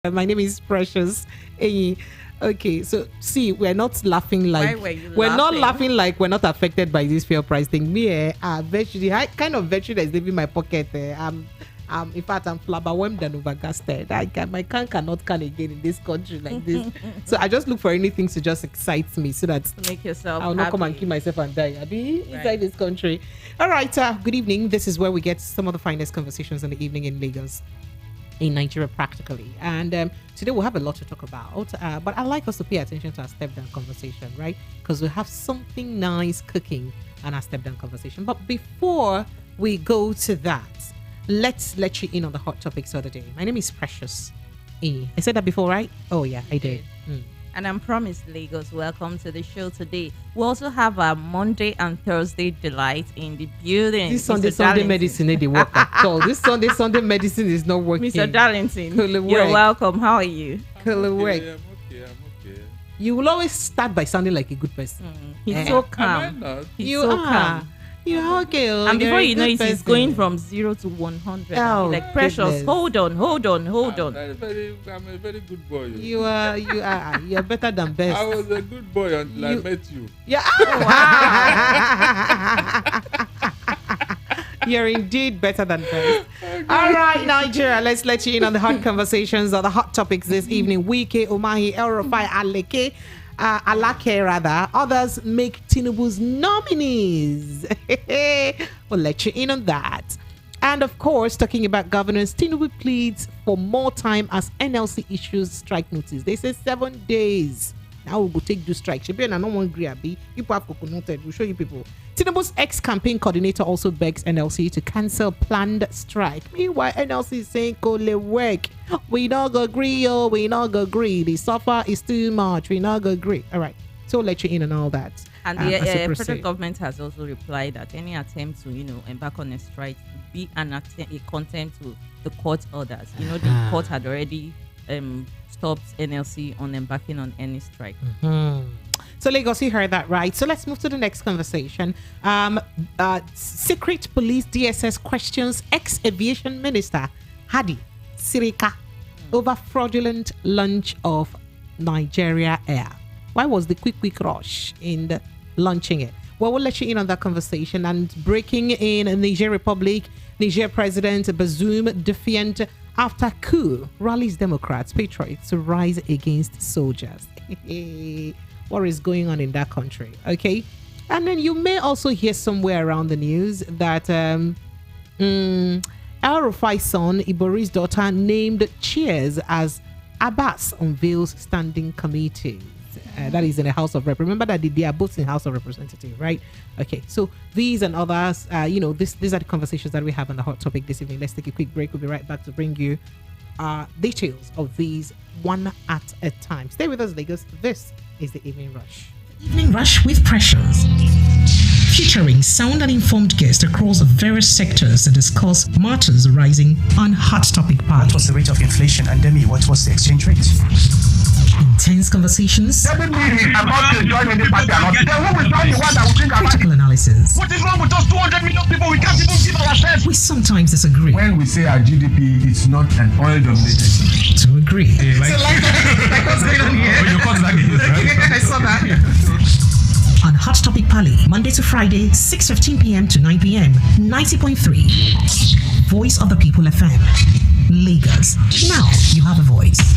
My name is Precious. Okay, so see, we're not laughing like not laughing like we're not affected by this fuel price thing. Me, virtue, the kind of virtue that is leaving my pocket. In fact, I'm flabberwhelmed and overgasted. My cannot can again in this country like this. So I just look for anything to just excite me so that make yourself I'll not come and kill myself and die. I'll be inside this country. All right, good evening. This is where we get some of the finest conversations in the evening in Lagos, in Nigeria practically. And today we'll have a lot to talk about, but I'd like us to pay attention to our step down conversation, right? Because we have something nice cooking on our step down conversation. But before we go to that, let's let you in on the hot topics of the day. My name is Precious. I said that before, right? Oh yeah, I did. And I'm Promised Lagos. Welcome to the show today. We also have our Monday and Thursday delight in the building. This Sunday medicine they work at all. This Sunday medicine is not working. Mr. Darlington, you're welcome. How are you? I'm okay. You will always start by sounding like a good person. He's so calm. You so calm. You're okay. And before you know it, he's going from 0 to 100. Oh, like Precious, goodness. hold on. I'm a very good boy. You are better than best. I was a good boy until I met you. Yeah. Wow. You're indeed better than best. Okay. All right, Nigeria, let's let you in on the hot conversations or the hot topics this evening. Wike, Umahi, El Rufai, Alake rather. Others make Tinubu's nominees. We'll let you in on that. And of course, talking about governance, Tinubu pleads for more time as NLC issues strike notice. They say 7 days. Now we'll go take the strike. People have coconuted. We'll show you people. Tinubu's ex-campaign coordinator also begs NLC to cancel planned strike. Meanwhile, NLC is saying, "Kole work. We not go agree, we not go agree. The suffer is too much. We not go agree." All right. So we'll let you in on all that. And the federal government has also replied that any attempt to, embark on a strike would be a contempt to the court orders. The court had already stopped NLC on embarking on any strike. So Lagos, you heard that right. So let's move to the next conversation. Secret Police DSS questions ex-aviation minister Hadi Sirika over fraudulent launch of Nigeria Air. Why was the quick rush in the launching it? Well, we'll let you in on that conversation. And breaking in Niger Republic, Niger President Bazoum defiant after coup rallies Democrats, patriots to rise against soldiers. What is going on in that country? Okay. And then you may also hear somewhere around the news that El Rufai's son, Ibori's daughter, named Cheers as Abbas unveils standing committee. That is in the House of Rep. Remember that they are both in House of Representatives, right? Okay, so these and others, these are the conversations that we have on the hot topic this evening. Let's take a quick break. We'll be right back to bring you details of these one at a time. Stay with us, Lagos. This is the Evening Rush. Evening Rush with Precious. Featuring sound and informed guests across various sectors to discuss matters rising on Hot Topic Party. What was the rate of inflation, and then what was the exchange rate? Intense conversations. Critical analysis. What is wrong with us 200 million people? We can't even give ourselves. We sometimes disagree. When we say our GDP is not an oil-dominated. To agree. Like what's going on here? I saw that. On Hot Topic Pali, Monday to Friday, 6:15 p.m. to 9 p.m. 90.3. Voice of the People FM. Lagos. Now you have a voice.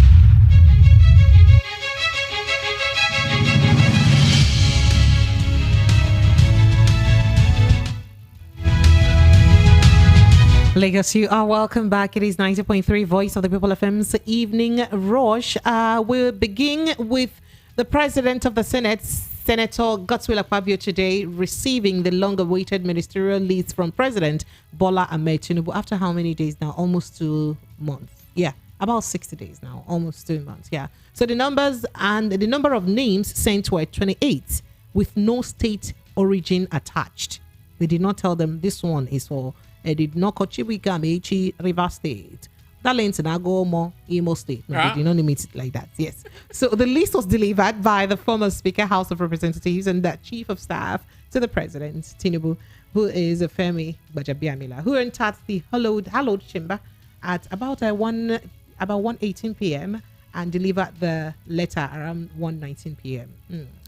Lagos, you are welcome back. It is 90.3 Voice of the People FM's Evening Rush. We'll begin with the President of the Senate, Senator Godswill Akpabio, today receiving the long-awaited ministerial leads from President Bola Ahmed Tinubu after how many days now? Almost 2 months. Yeah, about 60 days now. Almost 2 months. Yeah. So the numbers and the number of names sent were 28 with no state origin attached. We did not tell them this one is for did not Kochibika Mechi River State. Darlington, Agomo, Imo State. No, they did not limit it like that. Yes. So the list was delivered by the former Speaker, House of Representatives, and the Chief of Staff to the President, Tinubu, who is Femi Gbajabiamila, who entered the hallowed chamber at about 1 about 1:18 p.m. and deliver the letter around 1:19 p.m.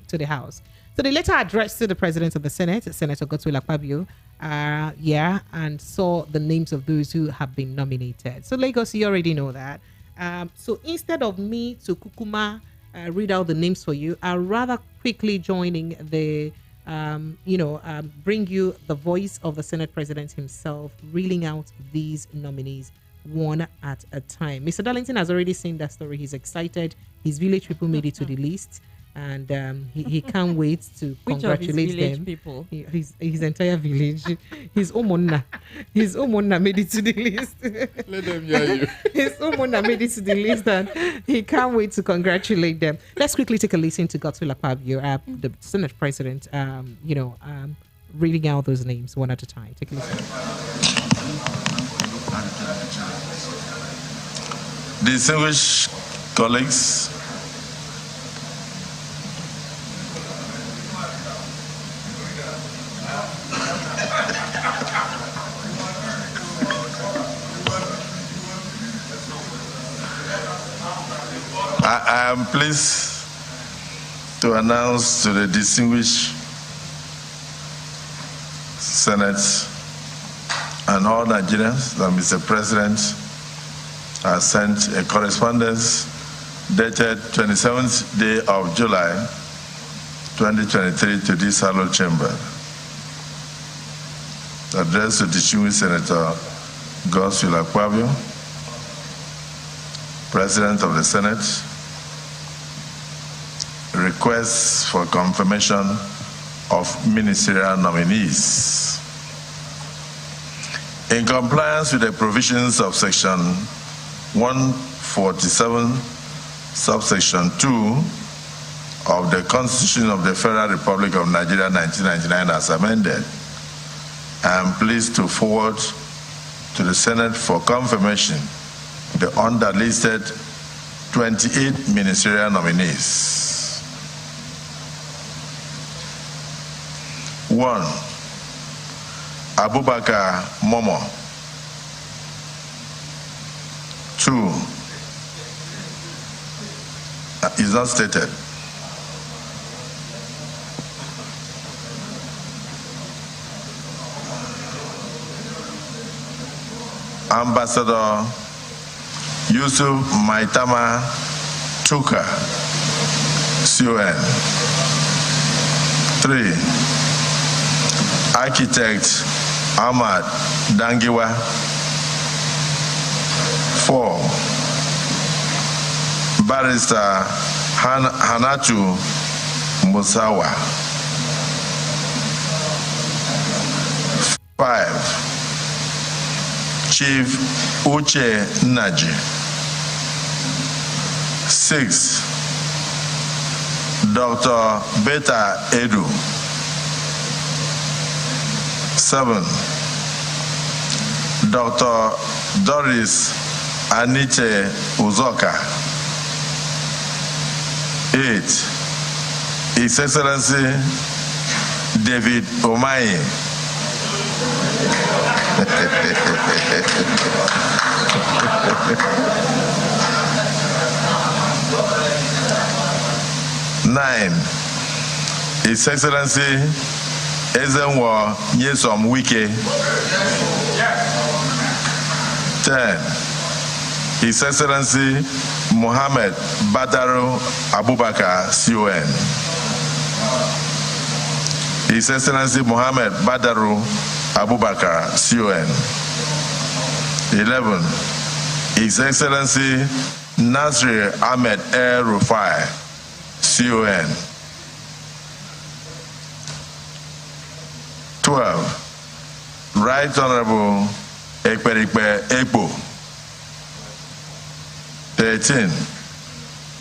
To the House. So the letter addressed to the President of the Senate, Senator Godswill Akpabio, and saw the names of those who have been nominated. So Lagos, you already know that. So instead of me to kukuma read out the names for you, I'll rather quickly joining the, bring you the voice of the Senate President himself, reeling out these nominees one at a time. Mr. Darlington has already seen that story. He's excited. His village people made it to the list. And he can't wait to congratulate them. People? His entire village. His Omonna made it to the list. Let them hear you. His Omonna made it to the list, and he can't wait to congratulate them. Let's quickly take a listen to Godswill Akpabio, the Senate President. Reading out those names one at a time. Take a listen. Distinguished colleagues, I am pleased to announce to the distinguished Senate and all Nigerians that Mr. President has sent a correspondence dated 27th day of July 2023 to this hallowed chamber, addressed to distinguished Senator Godswill Akpabio, President of the Senate, requests for confirmation of ministerial nominees. In compliance with the provisions of Section 147, subsection 2 of the Constitution of the Federal Republic of Nigeria 1999 as amended, I am pleased to forward to the Senate for confirmation the underlisted 28 ministerial nominees. 1. Abubakar Momo. 2. Is not stated. Ambassador Yusuf Maitama Tuka, CON. 3. Architect Ahmad Dangiwa. 4. Barrister Hanatu Musawa. 5. Chief Uche Naji. 6. Dr. Beta Edu. 7. Dr. Doris Aniche Uzoka. 8. His Excellency David Omaye. 9. His Excellency Ezenwo Nyesom Wike. 10. His Excellency Mohammed Badaru Abubakar, CON. His Excellency Mohammed Badaru Abubakar, CON. 11. His Excellency Nasir Ahmed El Rufai, CON. 12. Right Honorable Ekperikpe Ekpo. 13.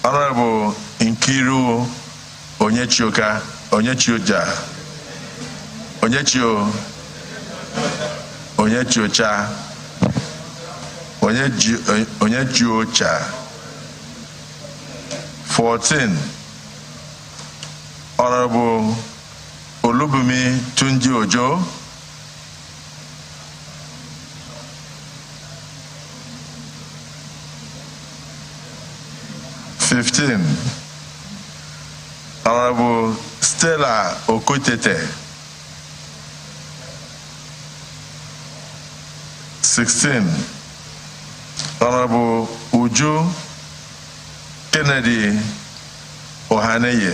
Honorable Nkiru Onyechiocha. Onyechiocha. 14. Honorable Olubumi Tunji Ojo. 15. 15, Honorable Stella Okotete. 16, Honorable Uju Kennedy Ohaneye.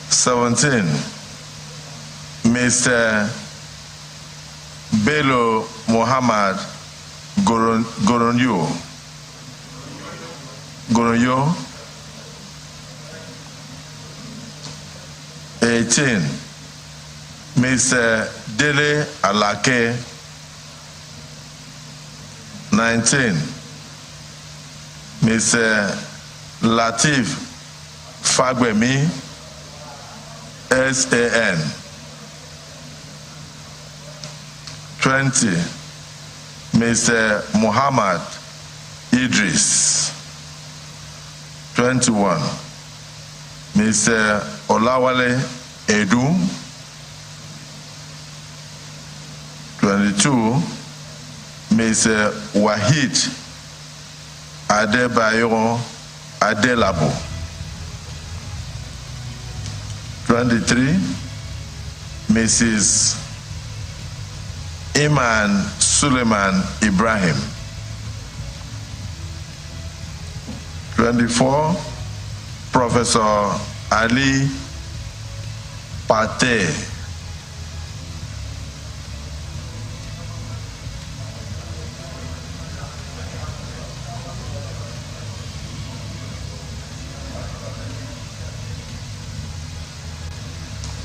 17, Mr. Bello Muhammad Goronyo. 18, Mr. Dele Alake. 19, Mr. Latif Fagbemi, SAN. 20, Mr. Muhammad Idris. 21, Mr. Olawale Edu. 22, Mr. Wahid Adebayo Adelabo. 23, Mrs. Iman Suleiman Ibrahim. 24, Professor Ali Pate.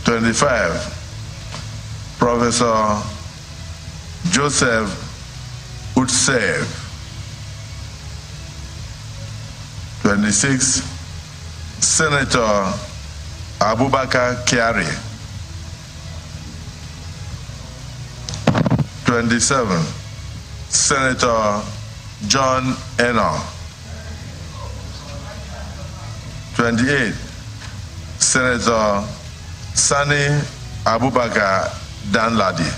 25, Professor Joseph Utsev. 26, Senator Abubakar Kyari. 27, Senator John Eno. 28, Senator Sani Abubakar Danladi.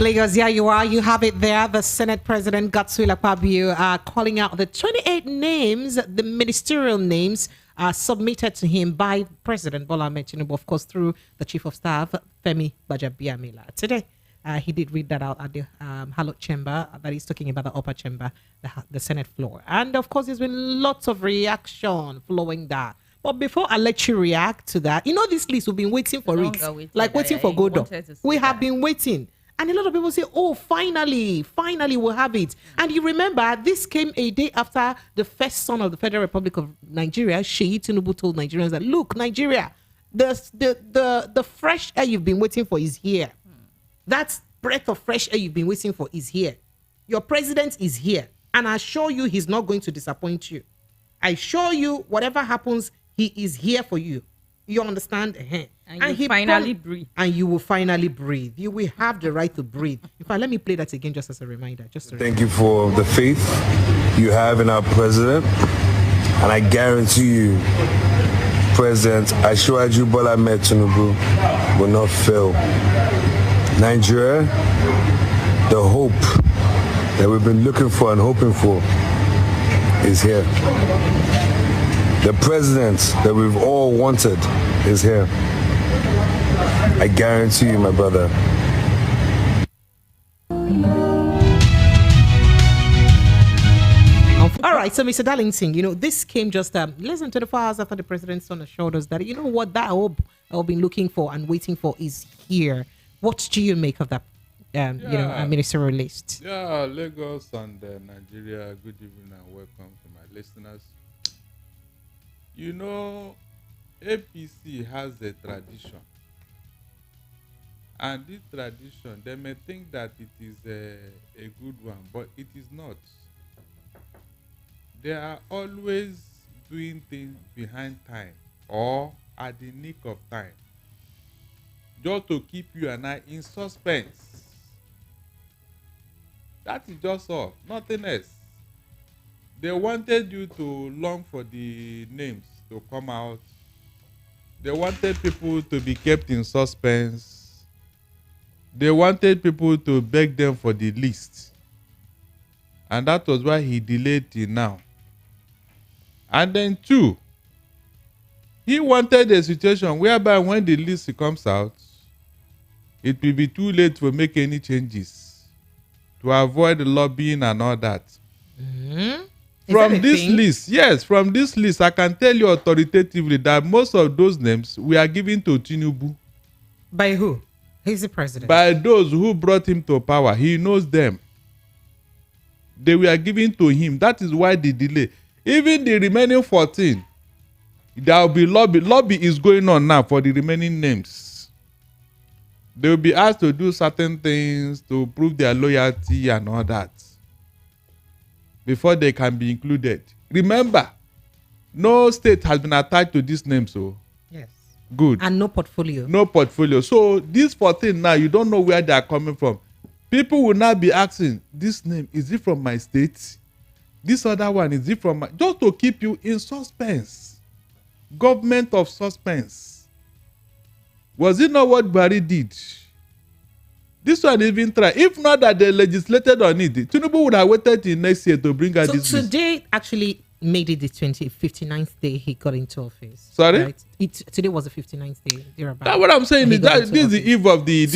Lagos, yeah, you are. You have it there. The Senate President Godswill Akpabio calling out the 28 names, the ministerial names submitted to him by President Bola Ahmed Tinubu, of course, through the Chief of Staff, Femi Gbajabiamila. Today, he did read that out at the Hallowed Chamber, that he's talking about the upper chamber, the Senate floor. And, of course, there's been lots of reaction following that. But before I let you react to that, you know this list, we've been waiting for it. Like waiting for Godot. We have been waiting. And a lot of people say, oh, finally we'll have it. And you remember, this came a day after the first son of the Federal Republic of Nigeria, Sheyi Tinubu, told Nigerians that, look, Nigeria, the fresh air you've been waiting for is here. That breath of fresh air you've been waiting for is here. Your president is here. And I assure you, he's not going to disappoint you. I assure you, whatever happens, he is here for you. You understand? And you finally breathe. And you will finally breathe. You will have the right to breathe. In fact, let me play that again just as a reminder. Thank you for the faith you have in our president. And I guarantee you, President Asiwaju Bola Ahmed Tinubu will not fail. Nigeria, the hope that we've been looking for and hoping for is here. The president that we've all wanted is here. I guarantee you, my brother. All right, so Mr. Darlington, you know, this came just less than 24 hours after the president's on assured us that, you know what, that hope I've been looking for and waiting for is here. What do you make of that, ministerial list? Yeah, Lagos and Nigeria, good evening and welcome to my listeners. You know, APC has a tradition. And this tradition, they may think that it is a good one, but it is not. They are always doing things behind time or at the nick of time, just to keep you and I in suspense. That is just all, nothing else. They wanted you to long for the names to come out. They wanted people to be kept in suspense. They wanted people to beg them for the list. And that was why he delayed till now. And then 2, he wanted a situation whereby when the list comes out, it will be too late to make any changes to avoid lobbying and all that. Mm-hmm. From this list, yes, from this list, I can tell you authoritatively that most of those names we are given to Tinubu. By who? He's the president. By those who brought him to power. He knows them. They were given to him. That is why the delay. Even the remaining 14, there will be lobby. Lobby is going on now for the remaining names. They will be asked to do certain things to prove their loyalty and all that before they can be included. Remember, no state has been attached to this name, so yes. Good. And no portfolio. No portfolio. So these 14 now, you don't know where they are coming from. People will now be asking, this name, is it from my state? This other one, is it from my... Just to keep you in suspense. Government of suspense. Was it not what Buhari did? This one even tried. If not that they legislated on it, Tinubu would have waited till next year to bring out this So list. today actually made it the 59th day he got into office. Sorry? Right? Today was the 59th day. That's what I'm saying. Is that this is the eve of the...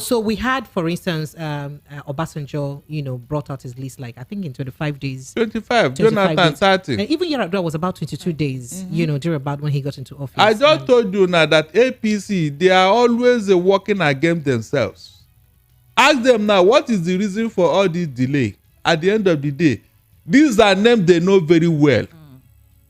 So we had, for instance, Obasanjo, brought out his list, like, I think in 25 days. 25, Jonathan 30. And even Yaradua was about 22 days, about when he got into office. I just told you now that APC, they are always working against themselves. Ask them now, what is the reason for all this delay? At the end of the day, these are names they know very well.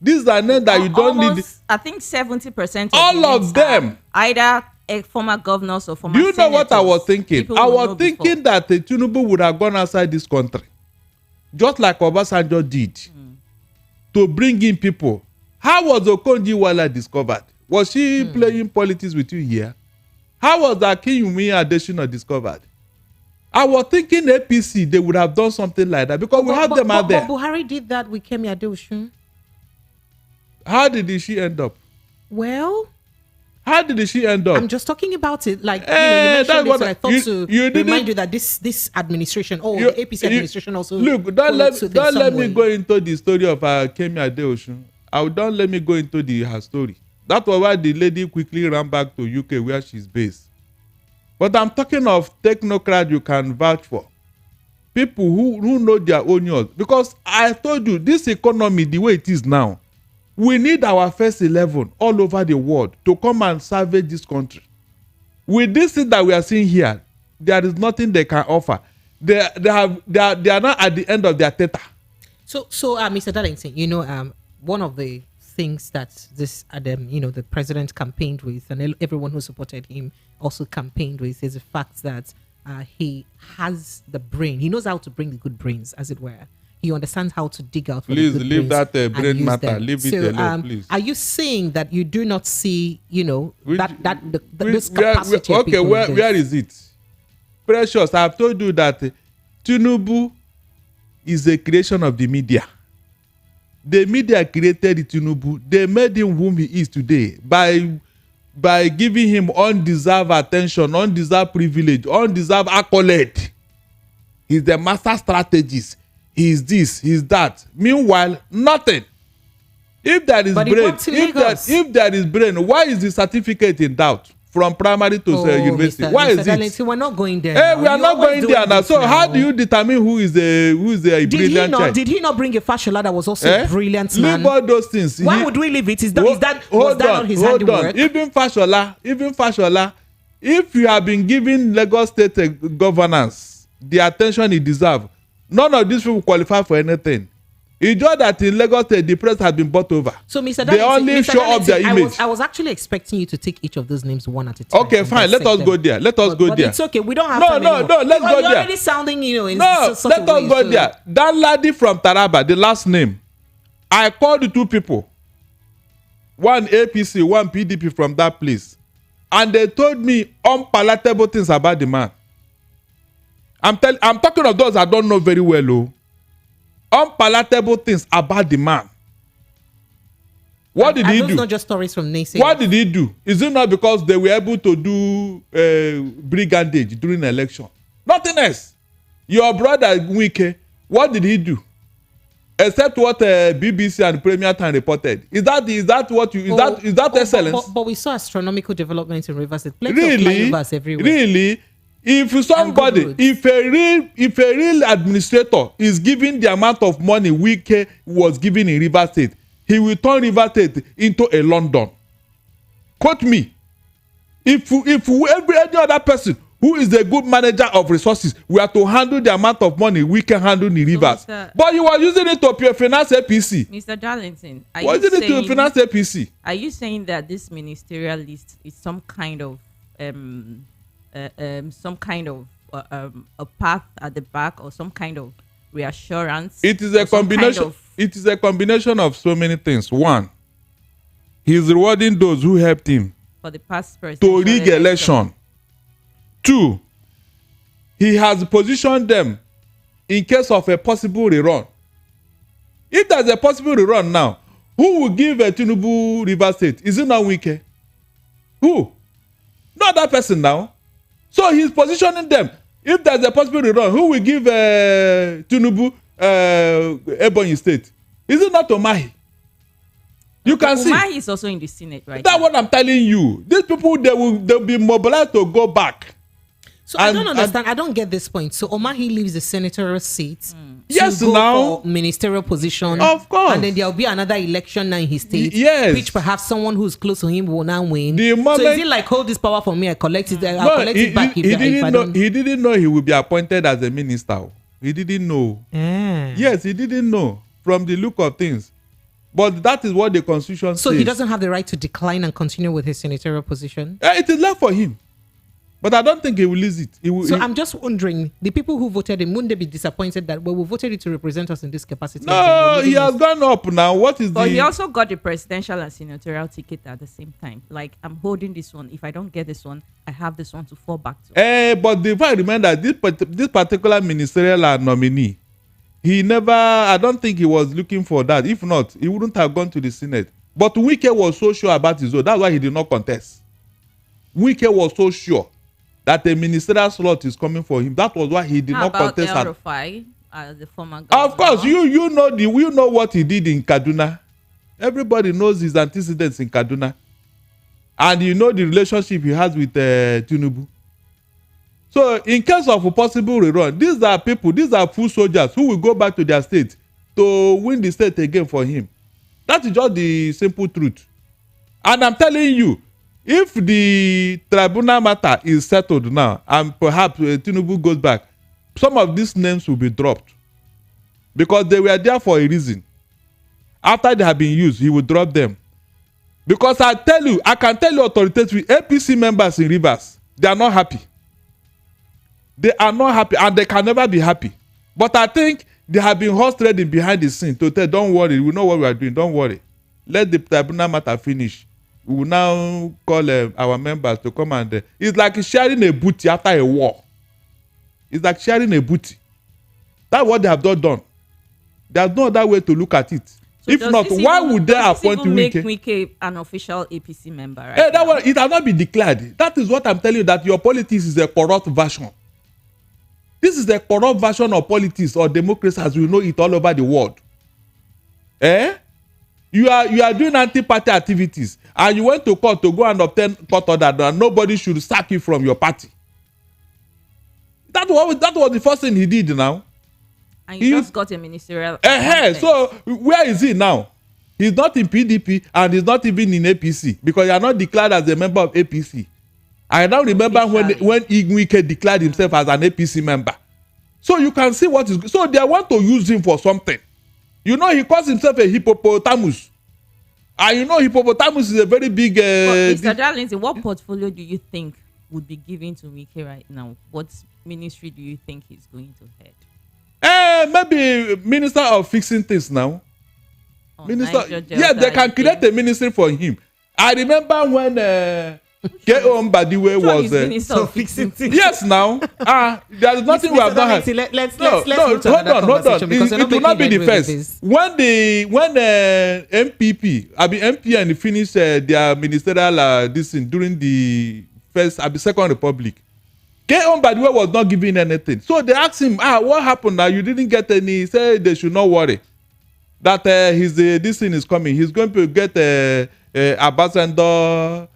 These are names that you don't need. I think 70% of all of them. Either former governors or former Do you know what I was thinking? People I was thinking before. that Tinubu would have gone outside this country, just like Obasanjo did, to bring in people. How was Okonjo-Iweala discovered? Was she playing politics with you here? How was Akinwumi Adesina discovered? I was thinking APC, they would have done something like that because we have them out there. But Buhari did that with Kemi Adeosun. How did she end up? Well, how did she end up? I'm just talking about it. Like, you mentioned this, I thought to remind you that this administration, the APC administration also... Look, don't let me go into the story of Kemi Adeosun. Don't let me go into her story. That was why the lady quickly ran back to UK where she's based. But I'm talking of technocrats you can vouch for. People who know their own news. Because I told you, this economy, the way it is now, we need our first 11 all over the world to come and salvage this country. With this thing that we are seeing here, there is nothing they can offer. They are not at the end of their tether. So, Mr. Darlington, one of the things that this the president campaigned with, and everyone who supported him also campaigned with, is the fact that he has the brain. He knows how to bring the good brains, as it were. He understands how to dig out. Please leave that brain matter. Leave it alone, please. Are you saying that you do not see, this capacity? Okay, where is it? Precious, I have told you that Tinubu is a creation of the media. The media created Tinubu. They made him whom he is today by giving him undeserved attention, undeserved privilege, undeserved accolade. He's the master strategist. He's this, he's that. Meanwhile, nothing. If there is if there is brain, why is the certificate in doubt from primary to university? Why is it? We're not going there. Hey, we are not going there now. So how do you determine who is a brilliant child? Did he not bring a Fashola that was also a brilliant man? Leave all those things. Why would we leave it? Was that not his handiwork? Even Fashola, if you have been giving Lagos State governance the attention he deserves, none of these people qualify for anything. It's just that in Lagos State, the press has been bought over. So, Mr. They only show up their image. I was actually expecting you to take each of those names one at a time. Okay, fine. Let us go there. Let us go there. It's okay. We don't have time anymore. No. Let's go there. You're already sounding, in let us go there. That lady from Taraba, the last name, I called the two people. One APC, one PDP from that place. And they told me unpalatable things about the man. I'm talking of those I don't know very well, unpalatable things about the man. What did he do? Not just stories from naysayers. What did he do? Is it not because they were able to do brigandage during the election? Nothing else. Your brother Wike, what did he do? Except what BBC and Premier Time reported. Is that excellence? But we saw astronomical developments in Rivers. Plenty of flyovers everywhere. Really? If somebody, if a real administrator is giving the amount of money Wike was giving in Rivers State, he will turn Rivers State into a London. Quote me. If any other person who is a good manager of resources were to handle the amount of money we can handle in Rivers, but you are using it to finance APC. Mr. Darlington, are you using it to finance APC? Are you saying that this ministerial list is some kind of a path at the back, or some kind of reassurance? It is a combination. It is a combination of so many things. One, he is rewarding those who helped him for the past to rig election. Two, he has positioned them in case of a possible rerun. If there's a possible rerun now, who will give a Tinubu Rivers State? Is it not Wike? Who? Not that person now. So he's positioning them. If there's a possible rerun, who will give Tinubu Ebonyi State? Is it not Umahi? You can see. Umahi is also in the Senate, right? That's what I'm telling you. These people, they'll be mobilized to go back. So I don't understand. I don't get this point. So Umahi leaves the senatorial seat. Yes, to go now for ministerial position. Of course. And then there will be another election now in his state. Yes. Which perhaps someone who's close to him will now win. The moment, so is it like, hold this power for me, I collect it, I'll collect it back if I don't. He didn't know he would be appointed as a minister. He didn't know. Yes, he didn't know from the look of things. But that is what the Constitution says. So he doesn't have the right to decline and continue with his senatorial position? It is left for him. But I don't think he will lose it. I'm just wondering, the people who voted him, wouldn't they be disappointed that, well, we voted you to represent us in this capacity? No, he has gone up now. But he also got the presidential and senatorial ticket at the same time. Like, I'm holding this one. If I don't get this one, I have this one to fall back to. But if I remember, this particular ministerial nominee, I don't think he was looking for that. If not, he wouldn't have gone to the Senate. But Wike was so sure about his own. That's why he did not contest. Wike was so sure that a ministerial slot is coming for him. That was why he did not contest. How about El-Rufai, the former governor? Of course, you know what he did in Kaduna. Everybody knows his antecedents in Kaduna. And you know the relationship he has with Tinubu. So in case of a possible rerun, these are full soldiers who will go back to their state to win the state again for him. That is just the simple truth. And I'm telling you, if the tribunal matter is settled now and perhaps Tinubu goes back, some of these names will be dropped because they were there for a reason. After they have been used, he will drop them. Because I can tell you authoritatively, APC members in Rivers, they are not happy. They are not happy and they can never be happy. But I think they have been horse trading behind the scene to tell, don't worry, we know what we are doing, don't worry. Let the tribunal matter finish. We will now call our members to come and... it's like sharing a booty after a war. It's like sharing a booty. That's what they have not done. There's no other way to look at it. So if not, why would they appoint Wike? Make Wike an official APC member, right? That one, it has not been declared. That is what I'm telling you, that your politics is a corrupt version. This is a corrupt version of politics or democracy as we know it all over the world. You are doing anti-party activities and you went to court to go and obtain court order that nobody should sack you from your party. That was the first thing he did now. And he just got a ministerial. So where is he now? He's not in PDP and he's not even in APC because he are not declared as a member of APC. I now remember when Igwike declared himself as an APC member. So you can see what is. So they want to use him for something. You know, he calls himself a hippopotamus. And you know, hippopotamus is a very big. Mr. Darlington, what portfolio do you think would be given to Wike right now? What ministry do you think he's going to head? Maybe Minister of Fixing Things now. Minister, yes, they can create a ministry for him. I remember when KO Mbadiwe was so fixing things. yes now. There's nothing we have done. Let's move to another conversation because it will not be the first. When MPN finished their ministerial this thing during the second republic, KO Mbadiwe was not giving anything. So they asked him, what happened now? You didn't get any. He said they should not worry. That this thing is coming. He's going to get ambassador,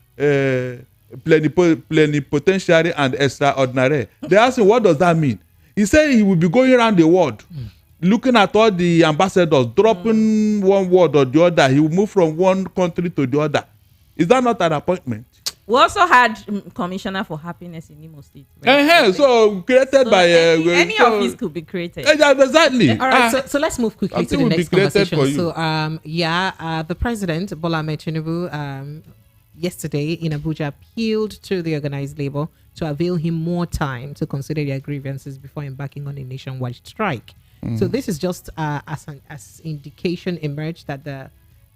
plenipotentiary and extraordinary. They asked him, what does that mean? He said he will be going around the world, looking at all the ambassadors, dropping one word or the other. He will move from one country to the other. Is that not an appointment? We also had Commissioner for Happiness in Imo State. Right? So created by any office could be created. Exactly. All right, so let's move quickly to the next conversation. So, the president, Bola Ahmed Tinubu, yesterday in Abuja appealed to the organized labor to avail him more time to consider their grievances before embarking on a nationwide strike. So this is just as indication emerged that the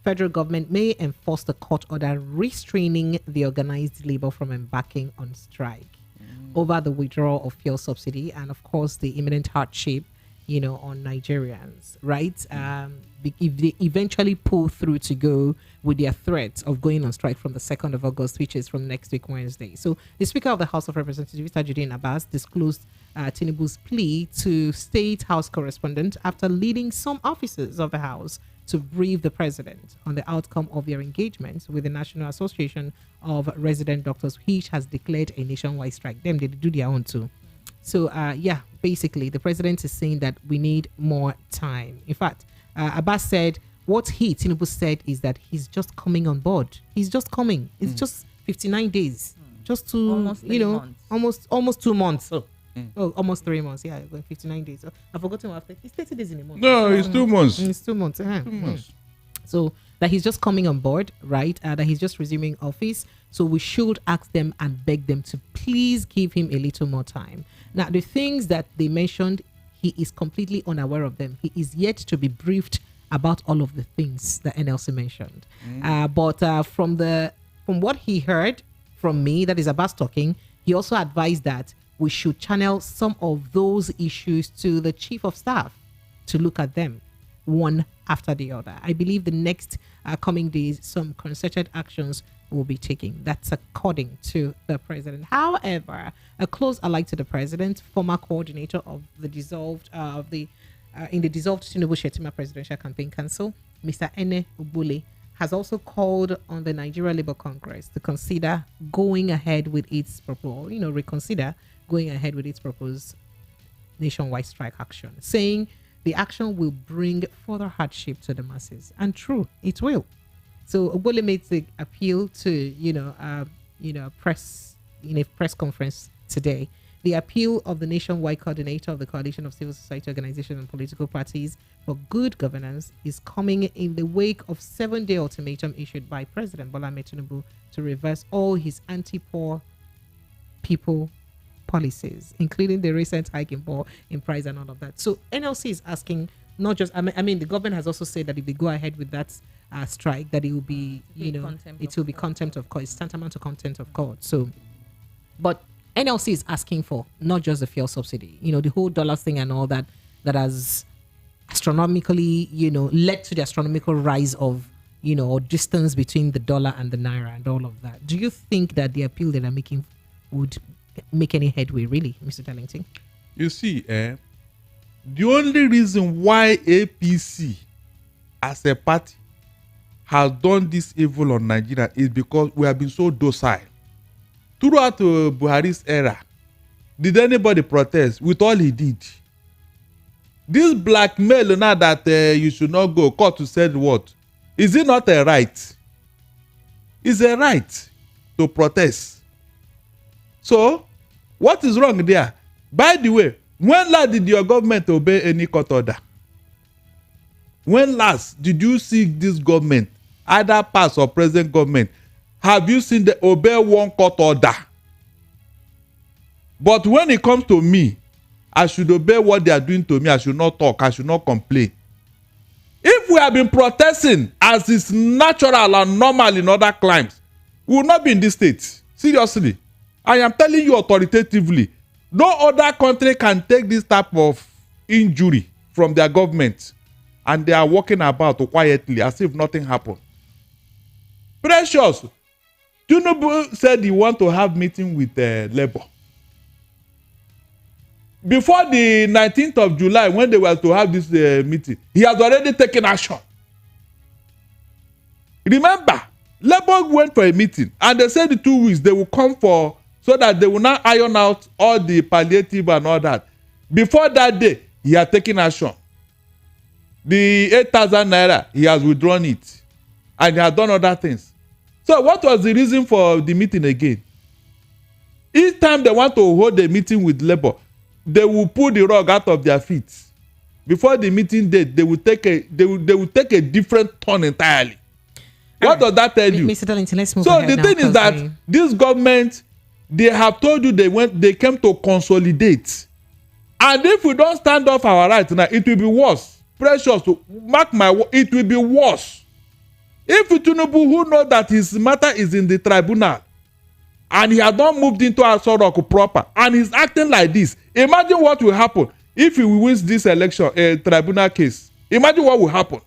federal government may enforce the court order restraining the organized labor from embarking on strike over the withdrawal of fuel subsidy and, of course, the imminent hardship, on Nigerians, right? If they eventually pull through to go with their threat of going on strike from the 2nd of August, which is from next week, Wednesday. So the Speaker of the House of Representatives, Tajuddin Abbas, disclosed Tinubu's plea to State House correspondent after leading some officers of the House to brief the president on the outcome of their engagement with the National Association of Resident Doctors, which has declared a nationwide strike. They do their own too. So, basically, the president is saying that we need more time. In fact, Abbas said what Tinubu said is that he's just coming on board. He's just coming. It's just 59 days. Just to, almost 2 months. Oh, almost 3 months. Yeah, 59 days. I've forgotten after. It's 30 days in a month. No, it's 2 months. It's 2 months. 2 months. So that he's just coming on board, right? That he's just resuming office. So we should ask them and beg them to please give him a little more time. Now, the things that they mentioned, he is completely unaware of them. He is yet to be briefed about all of the things that NLC mentioned. But from what he heard from me, that is Abbas talking, he also advised that we should channel some of those issues to the chief of staff to look at them one after the other. I believe the next coming days, some concerted actions will be taken. That's according to the president. However, a close ally to the president, former coordinator of the dissolved in the dissolved Tinubu Shetima Presidential Campaign Council, Mr. Ene Ubule, has also called on the Nigeria Labour Congress to consider going ahead with its proposal, reconsider going ahead with its proposed nationwide strike action, saying the action will bring further hardship to the masses. And true, it will. So Ubole made the appeal to, press in a press conference today. The appeal of the nationwide coordinator of the Coalition of Civil Society Organizations and Political Parties for Good Governance is coming in the wake of 7-day ultimatum issued by President Bola Ahmed Tinubu to reverse all his anti-poor people policies, including the recent hike in price and all of that. So NLC is asking, not just, the government has also said that if they go ahead with that strike, that it will be, it will be contempt of court. It's tantamount to contempt of court. So, but NLC is asking for not just the fuel subsidy, the whole dollar thing and all that has astronomically, led to the astronomical rise of, or distance between the dollar and the naira and all of that. Do you think that the appeal that they're making would make any headway, really, Mr. Darlington? You see, the only reason why APC as a party has done this evil on Nigeria is because we have been so docile. Throughout Buhari's era, did anybody protest with all he did? This blackmail now that you should not go, court to said what? Is it not a right? It's a right to protest. So, what is wrong there? By the way, when last did your government obey any court order? When last did you see this government, either past or present government, have you seen them obey one court order? But when it comes to me, I should obey what they are doing to me. I should not talk. I should not complain. If we have been protesting as is natural and normal in other climes, we will not be in this state. Seriously. I am telling you authoritatively, no other country can take this type of injury from their government, and they are walking about quietly as if nothing happened. Precious. Tinubu said he want to have meeting with Labour. Before the 19th of July, when they were to have this meeting, he has already taken action. Remember, Labour went for a meeting, and they said the 2 weeks they will come for, so that they will not iron out all the palliative and all that. Before that day, he had taken action. The 8,000 naira, he has withdrawn it, and he has done other things. So what was the reason for the meeting again? Each time they want to hold a meeting with Labour, they will pull the rug out of their feet. Before the meeting date, they will take a different turn entirely. What does that tell you? Mr. Darlington, let's move so ahead the now, thing is that this government, they have told you they came to consolidate. And if we don't stand up our rights now, it will be worse. Precious, mark my word, it will be worse. If Tinubu, who knows that his matter is in the tribunal, and he has not moved into Asorok proper, and he's acting like this, imagine what will happen if he wins this election, tribunal case. Imagine what will happen.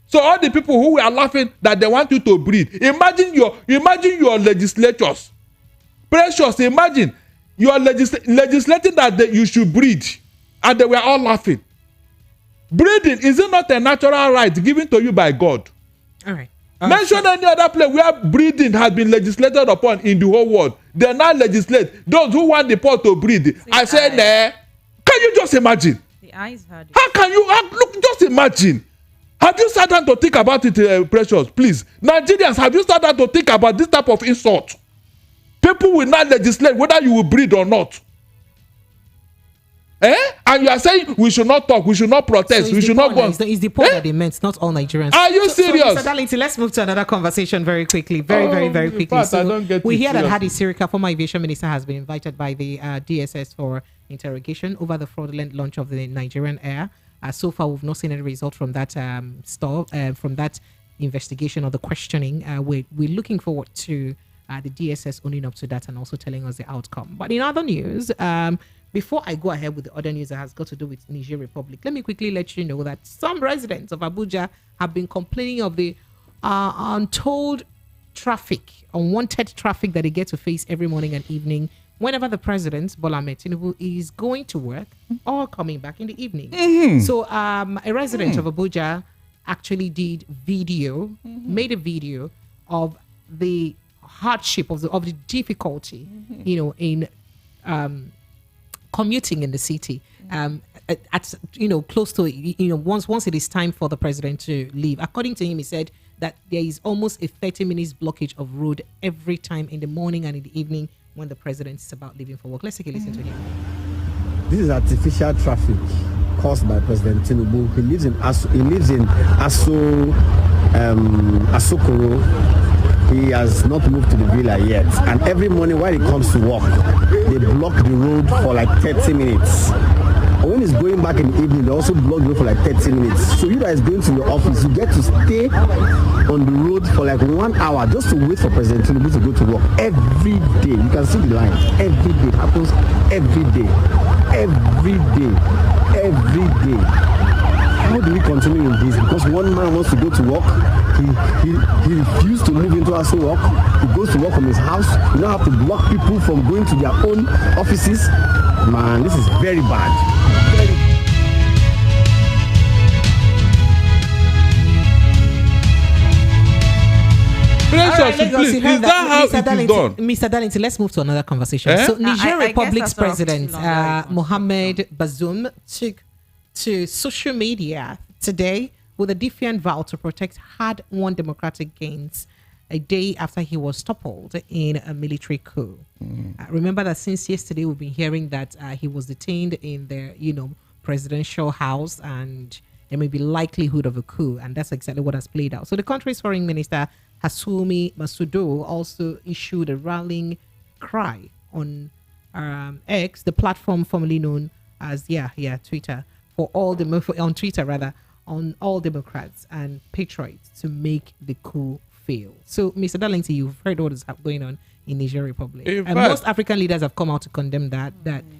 So all the people who are laughing that they want you to breathe, imagine your legislators. Precious, imagine you are legislating that you should breathe, and they were all laughing. Breathing, is it not a natural right given to you by God? All right. Mention any other place where breathing has been legislated upon in the whole world. They now legislate those who want the poor to breathe. I say, nah. Can you just imagine? The eyes had it. How can you look? Just imagine. Have you sat down to think about it, Precious? Please, Nigerians, have you sat down to think about this type of insult? People will not legislate whether you will breathe or not. And you are saying we should not talk, we should not protest, so we should not go. It's the poor that they meant, not all Nigerians. Are you serious? So Mr. Darlington, let's move to another conversation very quickly. Very quickly. Fact, I don't get we it, hear that seriously. Hadi Sirika, former aviation minister, has been invited by the DSS for interrogation over the fraudulent launch of the Nigerian Air. So far, we've not seen any result from that from that investigation or the questioning. We're looking forward to the DSS owning up to that and also telling us the outcome. But in other news, before I go ahead with the other news that has got to do with Niger Republic, let me quickly let you know that some residents of Abuja have been complaining of the unwanted traffic that they get to face every morning and evening whenever the president, Bola Ahmed Tinubu, is going to work or coming back in the evening. Mm-hmm. So a resident of Abuja actually made a video of the hardship, of the difficulty, in commuting in the city, at close to once it is time for the president to leave. According to him, he said that there is almost a 30 minutes blockage of road every time in the morning and in the evening when the president is about leaving for work. Let's take a listen to him. This is artificial traffic caused by President Tinubu. He lives in Asokoro. He has not moved to the villa yet. And every morning when he comes to work, they block the road for like 30 minutes. And when he's going back in the evening, they also block the road for like 30 minutes. So you guys going to your office, you get to stay on the road for like 1 hour just to wait for President Tinubu to go to work every day. You can see the lines. Every day. It happens every day. Every day. Every day. How do we continue in this? Because one man wants to go to work, he refused to move into Aso work. He goes to work from his house. You now have to block people from going to their own offices. Man, this is very bad. Please, is that how it is done? Mr. Darlington, let's move to another conversation. So Niger Republic's president, Mohamed Bazoum, took to social media today with a defiant vow to protect hard-won democratic gains a day after he was toppled in a military coup. Remember that since yesterday we've been hearing that he was detained in their, presidential house, and there may be likelihood of a coup, and that's exactly what has played out. So the country's foreign minister Hassoumi Massoudou also issued a rallying cry on X, the platform formerly known as Twitter, on all Democrats and patriots to make the coup fail. So, Mr. Darlington, you've heard what is going on in Niger Republic. In And fact, most African leaders have come out to condemn that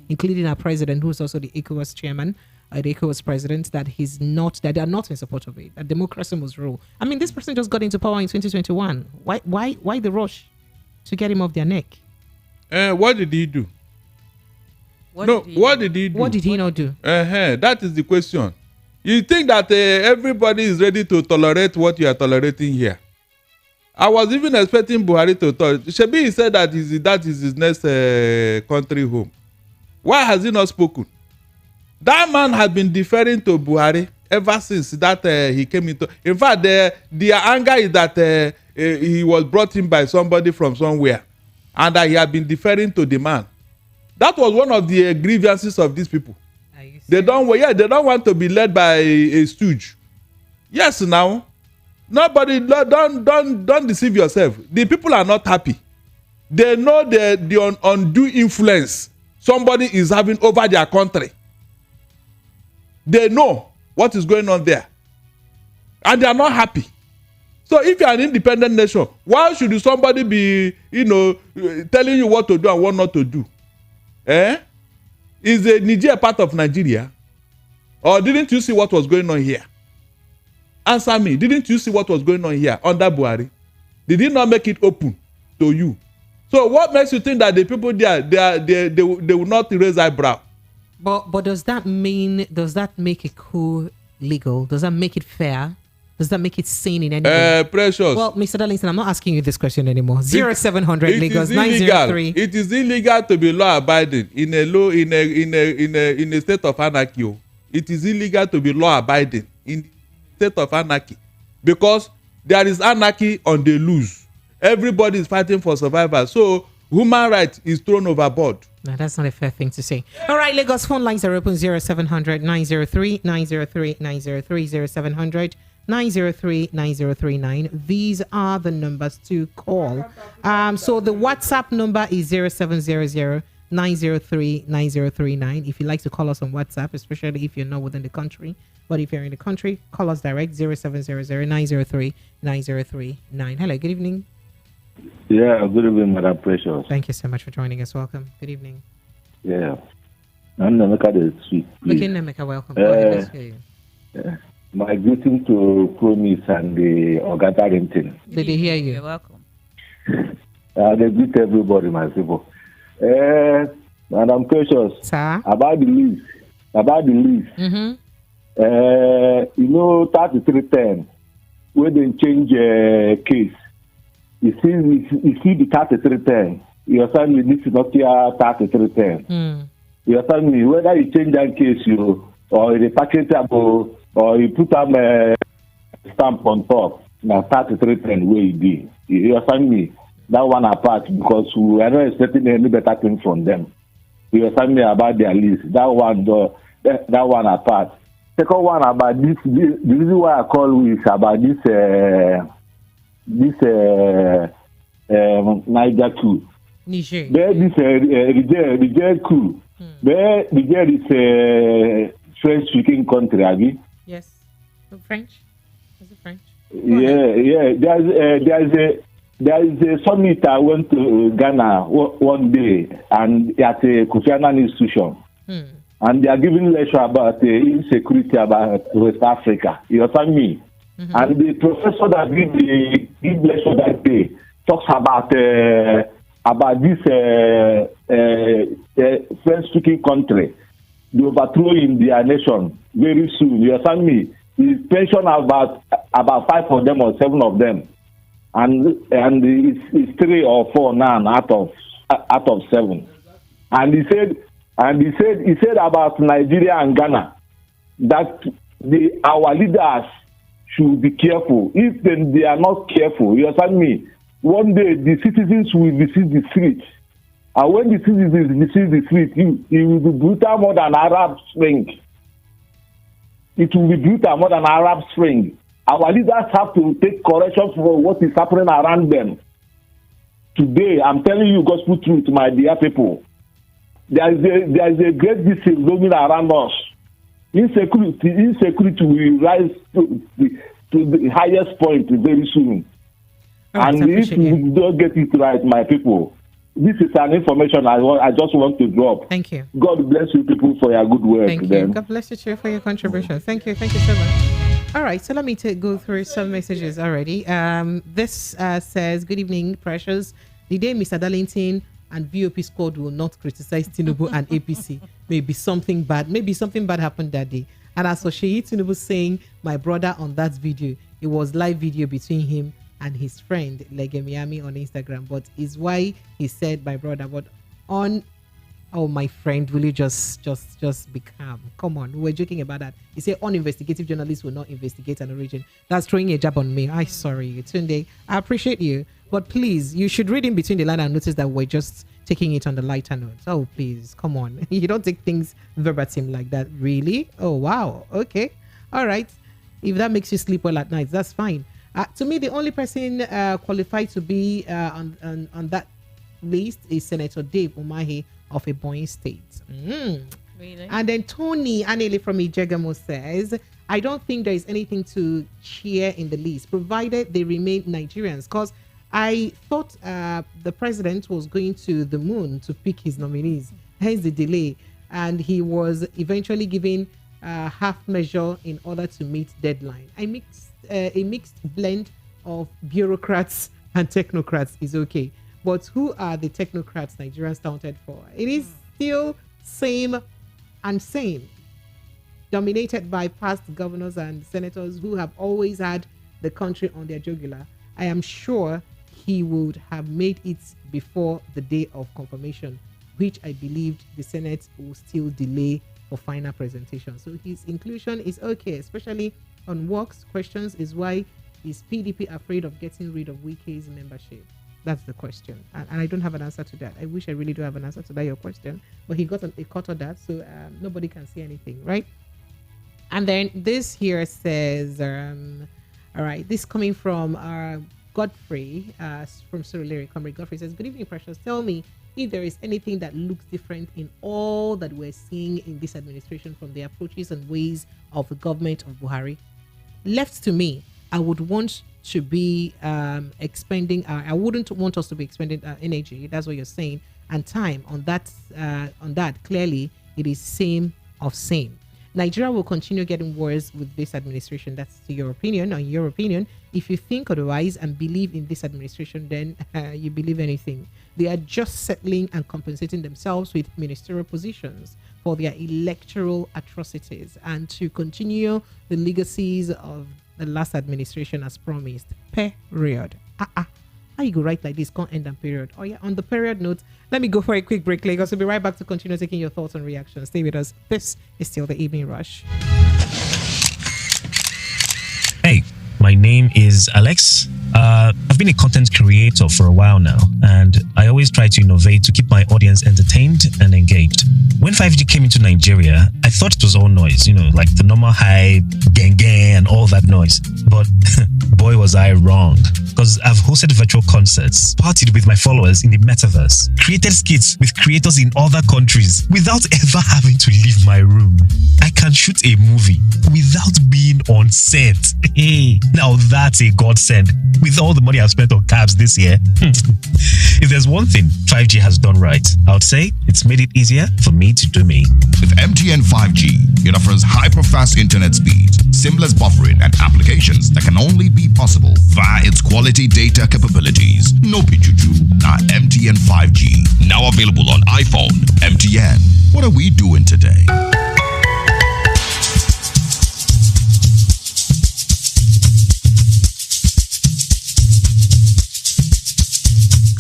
including our president, who's also the ECOWAS chairman, the ECOWAS president, that they are not in support of it, that democracy must rule. I mean, this person just got into power in 2021. Why the rush to get him off their neck? What did he do? What did he do? What did he not do? That is the question. You think that everybody is ready to tolerate what you are tolerating here? I was even expecting Buhari to talk. Shebi, he said that is his next country home. Why has he not spoken? That man has been deferring to Buhari ever since that he came into. In fact, their anger is that he was brought in by somebody from somewhere, and that he had been deferring to the man. That was one of the grievances of these people. They don't want to be led by a stooge. Yes, now. Nobody, don't deceive yourself. The people are not happy. They know the undue influence somebody is having over their country. They know what is going on there. And they are not happy. So if you are an independent nation, why should somebody be, telling you what to do and what not to do? Is Niger part of Nigeria? Or didn't you see what was going on here? Answer me. Didn't you see what was going on here under Buhari? Did he not make it open to you? So what makes you think that the people there, they will not raise eyebrow? But does that make a coup legal? Does that make it fair? Does that make it sane in any way? Precious. Well, Mr. Darlington, I'm not asking you this question anymore. 0700 Lagos 903. It is illegal to be law abiding in a state of anarchy. It is illegal to be law abiding in state of anarchy, because there is anarchy on the loose. Everybody is fighting for survival, so human rights is thrown overboard. No, that's not a fair thing to say. All right, Lagos phone lines are open. 0700 903 903 903 0700 903 9039. These are the numbers to call. So the WhatsApp number is 0700 903 9039. If you'd like to call us on WhatsApp, especially if you're not within the country. But if you're in the country, call us direct 0700 903 9039. Hello, good evening. Yeah, good evening, Madam Precious. Thank you so much for joining us. Welcome. Good evening. Yeah. I'm Nemeka the Sweet. Okay, Nemeka, welcome. Go ahead, let's hear you. Yeah. My greeting to Promise and the Oga Darlington. Did they hear you? You're welcome. They greet everybody, my people. Madam Precious. Sir? About the lease. Mm-hmm. 3310, when they change case, you see the 3310, you're telling me this is not your 3310. You're telling me whether you change that case, or the packetable, or you put them stamp on top, now 3310 where you be. You're telling me that one apart, because we are not expecting any better thing from them. You're telling me about their list. That one apart. Second one about this. The reason why I call is about this Niger coup. Niger. There this Niger coup. There Niger is French-speaking country, Abi. Yes. French. Is it French? Yeah. There is a summit. I went to Ghana one day, and at a Kofi Annan institution. And they are giving lecture about insecurity about West Africa. You understand me? Mm-hmm. And the professor that give lecture that day talks about this French-speaking country, the overthrowing their nation very soon. You understand me? He pensioned about 5 of them or 7 of them, and it's 3 or 4 now out of 7. And he said about Nigeria and Ghana that our leaders should be careful. If they are not careful, you understand me? One day the citizens will visit the streets, and when the citizens visit the streets, it will be brutal more than Arab Spring. It will be brutal more than Arab Spring. Our leaders have to take corrections for what is happening around them. Today, I'm telling you gospel truth, my dear people. There is a great disease roaming around us. Insecurity will rise to the highest point very soon. And if you don't get it right, my people, this is an information I just want to drop. Thank you. God bless you people for your good work. Thank you. God bless you too for your contribution. Thank you. Thank you so much. All right, so let me go through some messages already. This says, good evening, precious. The day Mr. Darlington and VOP squad will not criticize Tinubu and APC. Maybe something bad happened that day. And as for Sheyi Tinubu saying, my brother on that video, it was live video between him and his friend Legemiami on Instagram, but is why he said my brother. But on, oh my friend, will you just be calm? Come on, we were joking about that. He said uninvestigative journalists will not investigate an origin. That's throwing a jab on me. I sorry, Tunde. I appreciate you, but please, you should read in between the line and notice that we're just taking it on the lighter note. Oh please, come on. You don't take things verbatim like that, really? Oh wow. Okay, all right. If that makes you sleep well at night, that's fine. To me, the only person qualified to be on that list is Senator Dave Umahi of Ebonyi State. Really? And then Tony Anele from Ijegamo says, I don't think there is anything to cheer in the list, provided they remain Nigerians. Because I thought the president was going to the moon to pick his nominees, hence the delay. And he was eventually given half measure in order to meet deadline. A mixed blend of bureaucrats and technocrats is okay. But who are the technocrats Nigerians counted for? It is still same and same, dominated by past governors and senators who have always had the country on their jugular. I am sure he would have made it before the day of confirmation, which I believed the Senate will still delay for final presentation. So his inclusion is okay, especially on works questions. Is why is PDP afraid of getting rid of Wike's membership? That's the question, and I don't have an answer to that. I wish I really do have an answer to that, your question, but he got a cut of that, so nobody can say anything, right? And then this here says, all right, this coming from Godfrey from Surulere. Comrade Godfrey says, good evening, precious. Tell me if there is anything that looks different in all that we're seeing in this administration from the approaches and ways of the government of Buhari. Left to me, I would want to be expending I wouldn't want us to be expending energy, that's what you're saying, and time on that. Clearly it is same of same. Nigeria will continue getting worse with this administration. That's your opinion. In your opinion, if you think otherwise and believe in this administration, then you believe anything. They are just settling and compensating themselves with ministerial positions for their electoral atrocities and to continue the legacies of the last administration as promised. Period. How you go right like this? Can't end on period. Oh yeah, on the period note, let me go for a quick break, Lagos. We'll be right back to continue taking your thoughts and reactions. Stay with us. This is still the Evening Rush. Hey, my name is Alex. I've been a content creator for a while now, and I always try to innovate to keep my audience entertained and engaged. When 5G came into Nigeria, I thought it was all noise, like the normal hype, gang, and all that noise. But boy, was I wrong. Because I've hosted virtual concerts, partied with my followers in the metaverse, created skits with creators in other countries without ever having to leave my room. I can shoot a movie without being on set. Hey, now that's a godsend. With all the money I've spent on cabs this year. If there's one thing 5G has done right, I would say it's made it easier for me to do me. With MTN 5G, it offers hyper-fast internet speed, seamless buffering, and applications that can only be possible via its quality data capabilities. No pichuju, now MTN 5G. Now available on iPhone. MTN. What are we doing today?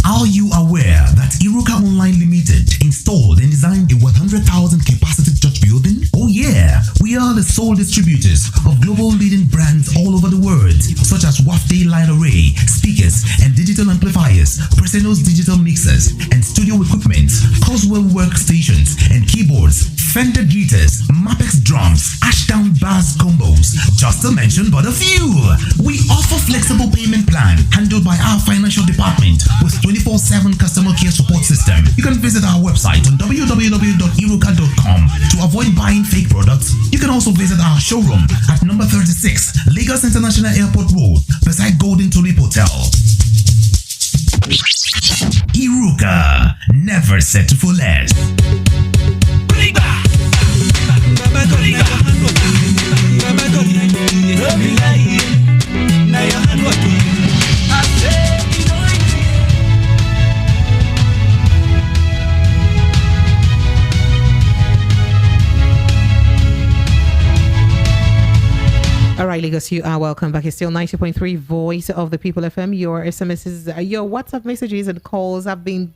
Are you aware that Iruka Online Limited installed and designed a 100,000 capacity church building? Oh yeah, we are the sole distributors of global leading brands all over the world, such as Wafday Line Array, speakers and digital amplifiers, Preseno's digital mixers and studio equipment, Coswell workstations and keyboards, Fender guitars, Mapex drums, Ashdown bass combos, just to mention but a few. We offer flexible payment plan handled by our financial department with 24/7 customer care support system. You can visit our website on www.iruka.com to avoid buying fake products. You can also visit our showroom at number 36 Lagos International Airport Road beside Golden Tulip Hotel. settle for less. All right, Lagos, you are welcome back. It's still 90.3 Voice of the People FM. Your SMSs, your WhatsApp messages and calls have been,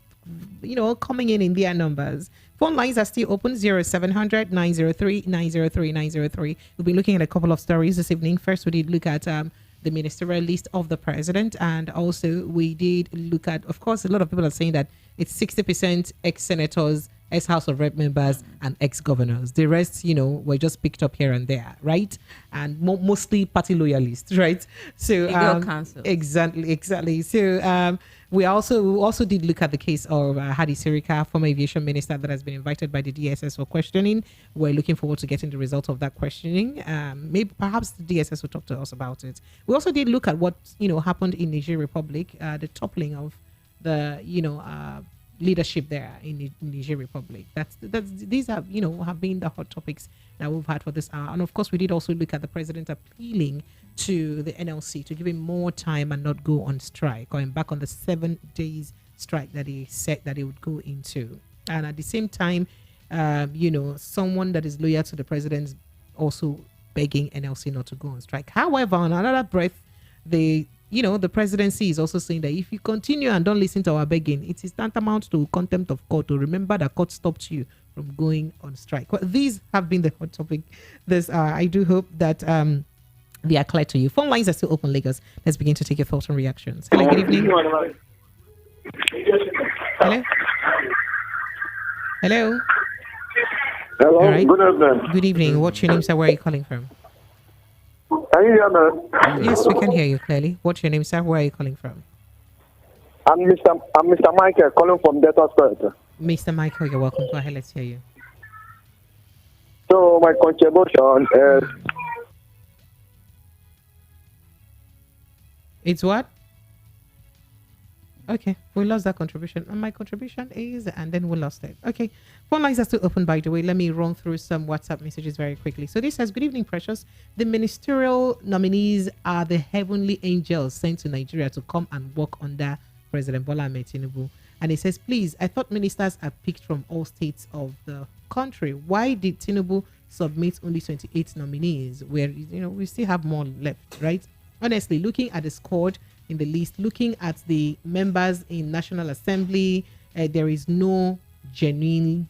coming in their numbers. Phone lines are still open, 0700 903 903 903. We'll be looking at a couple of stories this evening. First, we did look at the ministerial list of the president, and also we did look at, of course, a lot of people are saying that it's 60% ex-senators, ex-House of Rep members, and ex-governors. The rest, were just picked up here and there, right? And mostly party loyalists, right? So exactly. So we also did look at the case of Hadi Sirika, former aviation minister that has been invited by the DSS for questioning. We're looking forward to getting the result of that questioning. Maybe perhaps the DSS will talk to us about it. We also did look at what happened in Niger Republic, the toppling of the leadership there in the Niger Republic. These have been the hot topics that we've had for this hour. And of course, we did also look at the president appealing to the NLC to give him more time and not go on strike, going back on the 7 days strike that he said that he would go into. And at the same time, someone that is loyal to the president also begging NLC not to go on strike. However, on another breath, the presidency is also saying that if you continue and don't listen to our begging, it is tantamount to contempt of court. To remember that court stopped you from going on strike. Well, these have been the hot topic this hour. I do hope that they are clear to you. Phone lines are still open, Lagos. Let's begin to take your thoughts and reactions. Hello, good evening. Hello. Hello. Hello. All right. Good evening. Good evening. What's your name, sir? Where are you calling from? Can you hear me? Yes, we can hear you clearly. What's your name, sir? Where are you calling from? I'm Mr. Michael calling from Delta State. Mr. Michael, you're welcome. Go ahead, let's hear you. So my contribution is... It's what? Okay, we lost that contribution. And my contribution is, and then we lost it. Okay, phone lines are still open, by the way. Let me run through some WhatsApp messages very quickly. So this says, good evening, Precious. The ministerial nominees are the heavenly angels sent to Nigeria to come and work under President Bola Ahmed Tinubu. And it says, please, I thought ministers are picked from all states of the country. Why did Tinubu submit only 28 nominees where, we still have more left, right? Honestly, looking at the squad in the list, looking at the members in National Assembly, there is no genuine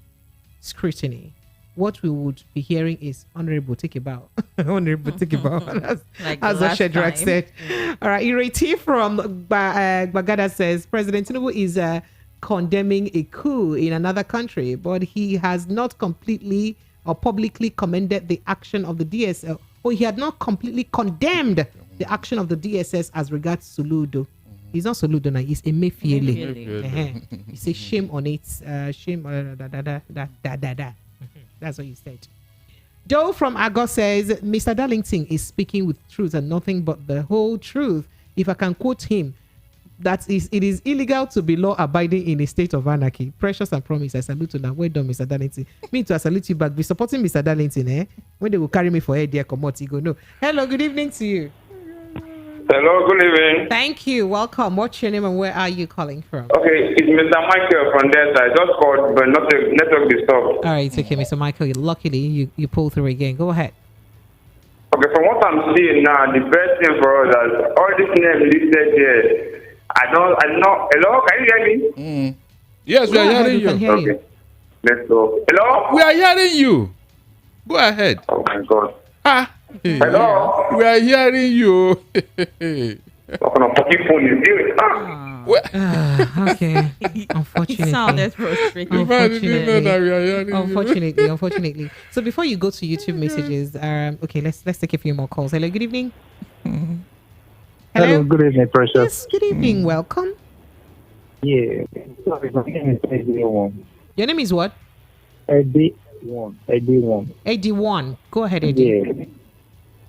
scrutiny. What we would be hearing is Honorable Tikibao. Honorable Tikibao, as Shadrach said. All right, Ireti from Bagada says, President Tinubu is condemning a coup in another country, but he has not completely or publicly commended the action of the DSL, or he had not completely condemned the action of the DSS as regards Soludo. He's not Soludo now, he's Emefiele. He says shame on it. Shame. That's what you said. Joe from Agos says, Mr. Darlington is speaking with truth and nothing but the whole truth. If I can quote him, it is illegal to be law-abiding in a state of anarchy. Precious and promise. I salute you now. Well done, Mr. Darlington. Me too, I salute you back. Be supporting Mr. Darlington, eh? When they will carry me for head, dear, come out, you go, no. Hello, good evening to you. Hello, good evening. Thank you. Welcome. What's your name and where are you calling from? Okay, it's Mr. Michael from Delta. I just called, but not the network disturbed. All right, it's okay, Mr. Michael. Luckily, you pull through again. Go ahead. Okay, from what I'm seeing now, the best thing for us is all this name listed here. I know. Hello, can you hear me? Yes, we are hearing you. Hear you. Let's go. Hello? We are hearing you. Go ahead. Oh my God. Hello? We are hearing you. Okay. Unfortunately. It sounded frustrating. Unfortunately. So before you go to YouTube messages, okay, let's take a few more calls. Hello, good evening. Hello, good evening, Precious. Yes, good evening. Welcome. Yeah. Sorry, my name is Eddie1. Your name is what? Eddie1. Eddie1. Go ahead, Eddie.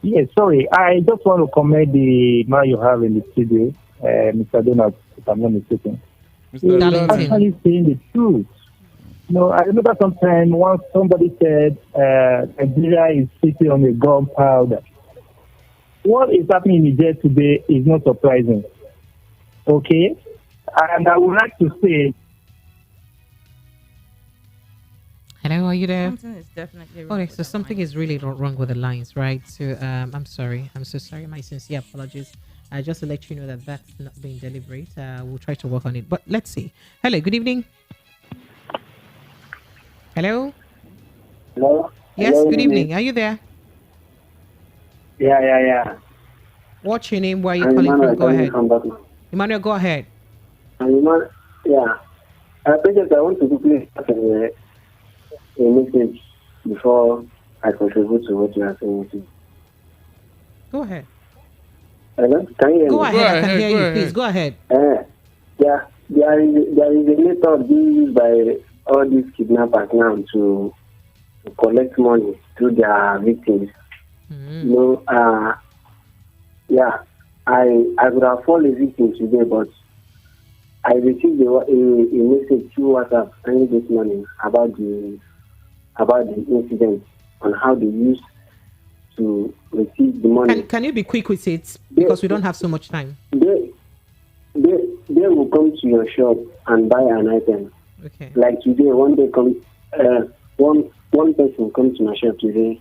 Yeah, sorry. I just want to commend the man you have in the studio, Mr. Donald, if I'm not mistaken. Mr. He's actually saying the truth. No, I remember sometime once somebody said Nigeria is sitting on a gunpowder. What is happening in Niger today is not surprising. Okay? And I would like to say... Hello, are you there? Something is definitely wrong. Okay, so something is really wrong with the lines, right? So I'm sorry. I'm so sorry. My sincere apologies. Just to let you know that that's not being deliberate. We'll try to work on it. But let's see. Hello, good evening. Hello? Hello? Yes, Hello, good evening. Are you there? Yeah. What's your name? Where are you calling from? Go ahead. Emmanuel, go ahead. Yeah. I want to quickly start a message before I contribute to what you are saying. Go ahead. Hello? Can you hear Go me? ahead. I can hear you. Please, go ahead. Yeah. There is a method being used by all these kidnappers now to collect money through their victims. Mm-hmm. You know, I would have fallen a victim today, but I received a message through WhatsApp early this morning about the incident on how they used to receive the money. Can you be quick with it because we don't have so much time? They will come to your shop and buy an item. Okay. Like today, one person comes to my shop today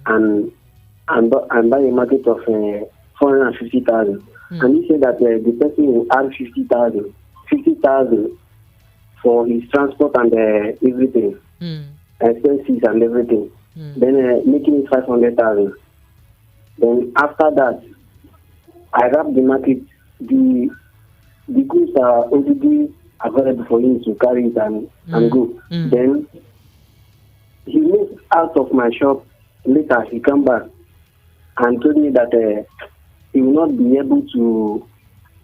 and buy a market of 450,000, and he said that the person will add 50,000 for his transport and everything, expenses and everything. Then making it 500,000. Then after that, I wrap the market. The goods are already available for him to carry it and go. Then he moved out of my shop. Later he come back and told me that he will not be able to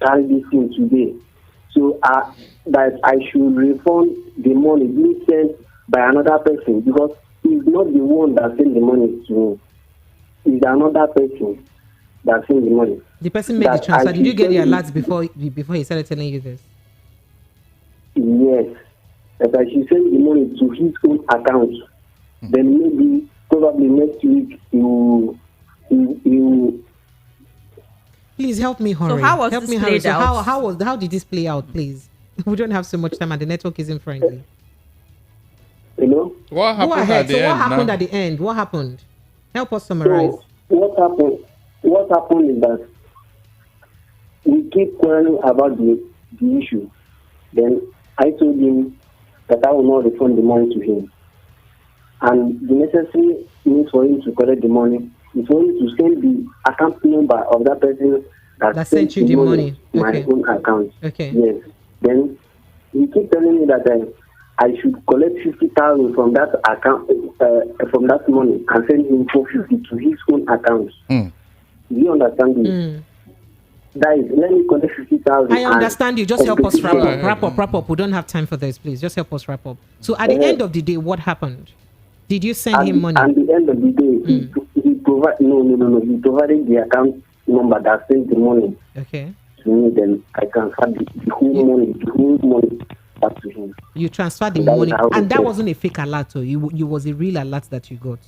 carry this thing today. So that I should refund the money being sent by another person, because he's not the one that sent the money to me. It's another person that sent the money. The person made the transfer. Did you get the alert before he started telling you this? Yes. That I should send the money to his own account. Then maybe, probably next week, he will. Please help me hurry. So how was help this me hurry. played So out? how did this play out, please? We don't have so much time and the network isn't friendly. You know? What happened Go ahead. at the So end what happened now? at the end? What happened? Help us summarize. So what happened is that we keep quarreling about the issue. Then I told him that I will not refund the money to him. And the necessary means for him to collect the money is for him to send the account number of that person that sent you the money. to my Okay. own account. Okay. Yes. Then he keep telling me that I should collect 50,000 from that account, from that money, and send him 450 to his own account. Do you understand me? That is, let me collect 50,000. I understand you. Just help us wrap up. We don't have time for this, please. Just help us wrap up. So at the end of the day, what happened? Did you send him money? At the end of the day, he provided He provided the account number that sent the money. Okay. To me, then I transferred the whole money back to him. You transferred the That is money, how and it that was. wasn't a fake alert, or you was a real alert that you got.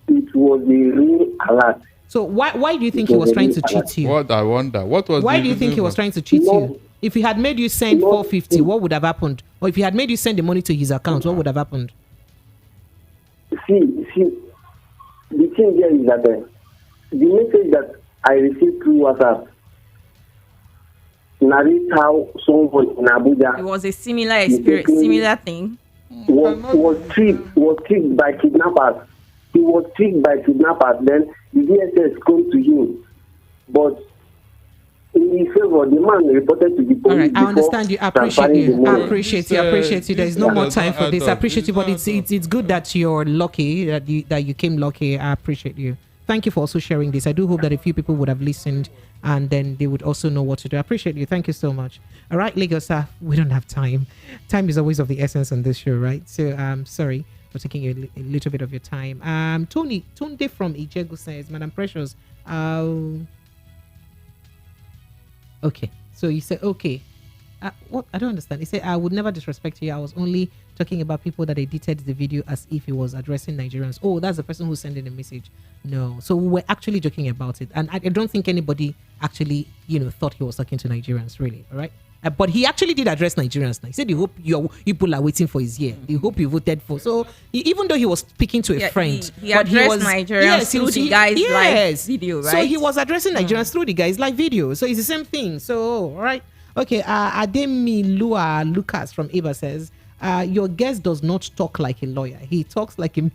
It was a real alert. So why do you think he was trying to cheat you? What I wonder. What was? Why the do you think he reason was for- trying to cheat you? If he had made you send 450, what would have happened? Or if he had made you send the money to his account, what would have happened? See, the thing there is that the message that I received through WhatsApp narrates how someone in Abuja It was a similar experience, similar thing. was tricked by kidnappers. He was tricked by kidnappers. Then the DSS come to him, but in his favor, the man reported to the police. All right, I before understand you. I appreciate transferring you. the money. I appreciate you. I appreciate you. There is no more time for this. I appreciate you, but it's good that you're lucky that you came lucky. I appreciate you. Thank you for also sharing this. I do hope that a few people would have listened and then they would also know what to do. I appreciate you. Thank you so much. All right, Lagos, we don't have time. Time is always of the essence on this show, right? So sorry for taking a little bit of your time. Tunde from Ijegu says, Madam Precious, okay. So you said, okay. What? I don't understand. He said, I would never disrespect you. I was only talking about people that edited the video as if he was addressing Nigerians. Oh, that's the person who's sending the message. No. So we were actually joking about it. And I don't think anybody actually, thought he was talking to Nigerians, really. All right. But he actually did address Nigerians. He said, he hope your people are waiting for his year. He hope you voted for. So even though he was speaking to a friend, he addressed Nigerians through the guy's live video, right? So he was addressing Nigerians through the guy's live video. So it's the same thing. So, all right. Okay, Ademi Lua Lucas from Eba says, your guest does not talk like a lawyer. He talks like a...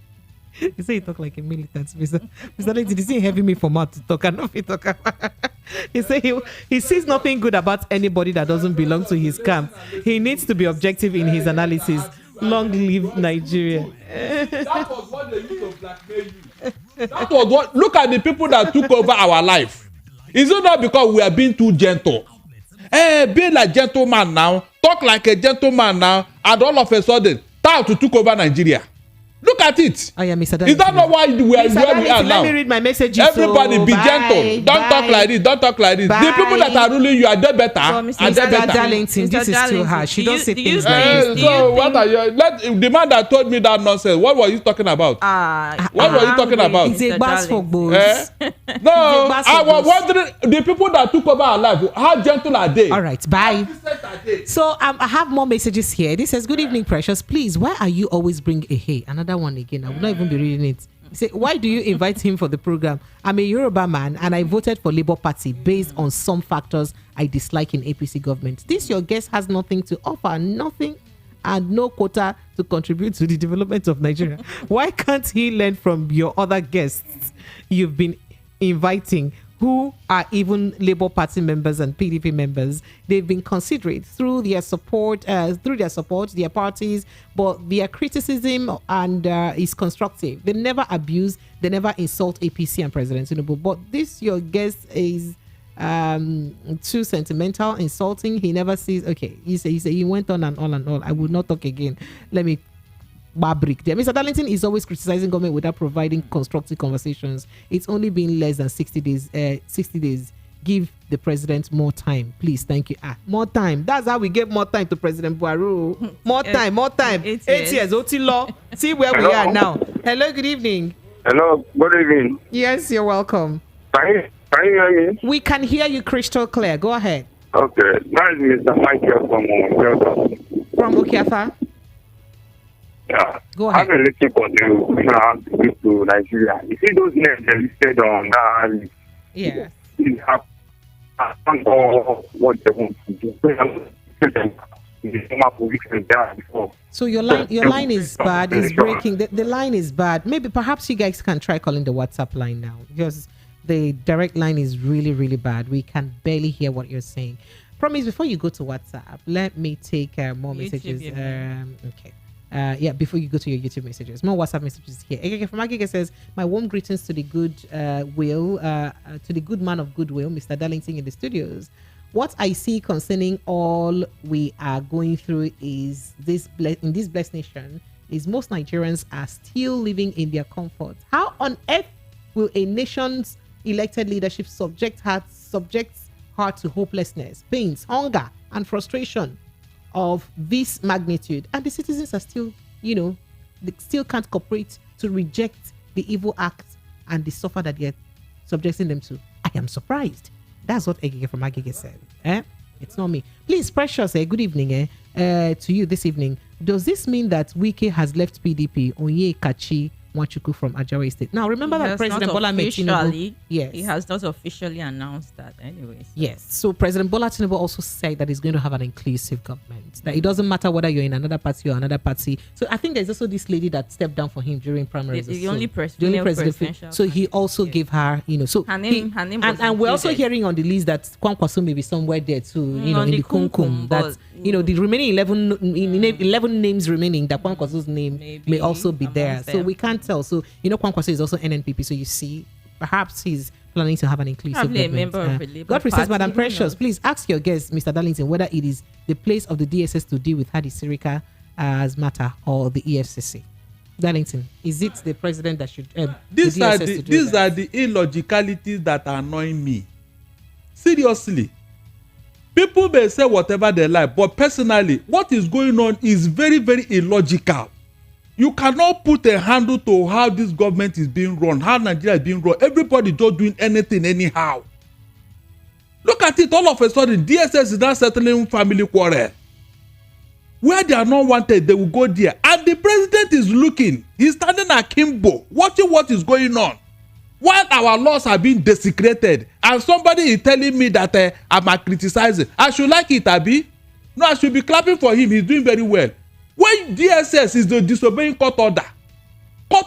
He said he talk like a militant. Mr. Did he say heavy me for mouth to talk? And not talk. He said he sees nothing good about anybody that doesn't belong to his camp. He needs to be objective in his analysis. Long live Nigeria. That was what they used to blackmail you. That was what... Look at the people that took over our life. Is it not because we are being too gentle? Be like gentleman now, talk like a gentleman now, and all of a sudden, to took over Nigeria. Look at it. Oh, yeah, Mr. Is that not why we are where we are now? Let me read my messages. Everybody be gentle. Don't talk like this. Don't talk like this. The people that are ruling you are they better. Mr. Darlington, this is too harsh. She don't say things like this. So what are you? The man that told me that nonsense, what were you talking about? What were you talking about? It's a bass for boys. No, I was wondering the people that took over our life, how gentle are they? All right, bye. So I have more messages here. This says, good evening, Precious. Please, why are you always bring a hey? Another one again. I will not even be reading it. He said, why do you invite him for the program? I'm a Yoruba man and I voted for Labour Party based on some factors I dislike in APC government. This your guest has nothing to offer, nothing and no quota to contribute to the development of Nigeria. Why can't he learn from your other guests you've been inviting who are even Labour Party members and PDP members? They've been considerate through their support, their parties, but their criticism and is constructive. They never abuse, they never insult APC and President Tinubu. But this your guest is too sentimental, insulting. He never sees. Okay, he went on and on and on. I will not talk again. Let me break there. Mr. Darlington is always criticizing government without providing constructive conversations. It's only been less than 60 days. 60 days. Give the president more time, please. Thank you. More time. That's how we give more time to President Buhari. More time. More time. 8 years. OT law. See where we are now. Hello. Good evening. Hello. Good evening. Yes, you're welcome. Can you hear me? We can hear you crystal clear. Go ahead. Okay. That is Mr. Michael from Okiafa. Yeah. Go ahead. I'm a little confused to Nigeria. You see those names that listed on that list? Yeah. I don't know what they want to do. So your line is bad. It's breaking. The line is bad. Maybe perhaps you guys can try calling the WhatsApp line now because the direct line is really, really bad. We can barely hear what you're saying. Promise, before you go to WhatsApp, let me take more messages. Okay. Before you go to your YouTube messages, more WhatsApp messages here. Egege from Agege says, my warm greetings to the good to the good man of goodwill, Mr. Darlington in the studios. What I see concerning all we are going through is in this blessed nation is most Nigerians are still living in their comfort. How on earth will a nation's elected leadership subject her to hopelessness, pains, hunger, and frustration of this magnitude, and the citizens are still, they still can't cooperate to reject the evil acts and the suffer that they're subjecting them to? I am surprised. That's what Egege from Agege said. It's not me. Please, Precious, good evening to you this evening. Does this mean that Wike has left PDP? Onye Kachi Nwachukwu from Ajawa State. Now, remember that President Bola Tinubu, yes, he has not officially announced that anyways. Yes. So President Bola Tinubu also said that he's going to have an inclusive government. That it doesn't matter whether you're in another party or another party. So I think there's also this lady that stepped down for him during primaries. The only president. So he also gave her, so her name and we're also hearing on the list that Kwankwaso may be somewhere there too, in the Kumkum. That the remaining 11 names remaining, that Kwankwaso's name may also be there. So we can't tell. So Kwankwaso is also NNPP. So you see, perhaps he's planning to have an inclusive probably government. A member of the Labour Godfrey says, Party, Madam Precious, please ask your guest, Mr. Darlington, whether it is the place of the DSS to deal with Hadi Sirika as matter or the EFCC. Darlington, is it the president that should? These are the illogicalities that are annoying me. Seriously, People may say whatever they like, but personally, what is going on is very, very illogical. You cannot put a handle to how this government is being run, how Nigeria is being run. Everybody just doing anything anyhow. Look at it, all of a sudden, DSS is now settling family quarrel. Where they are not wanted, they will go there. And the president is looking. He's standing akimbo, watching what is going on. While our laws are being desecrated, and somebody is telling me that I'm criticizing, I should like it, Abi. No, I should be clapping for him. He's doing very well. When DSS is disobeying court order for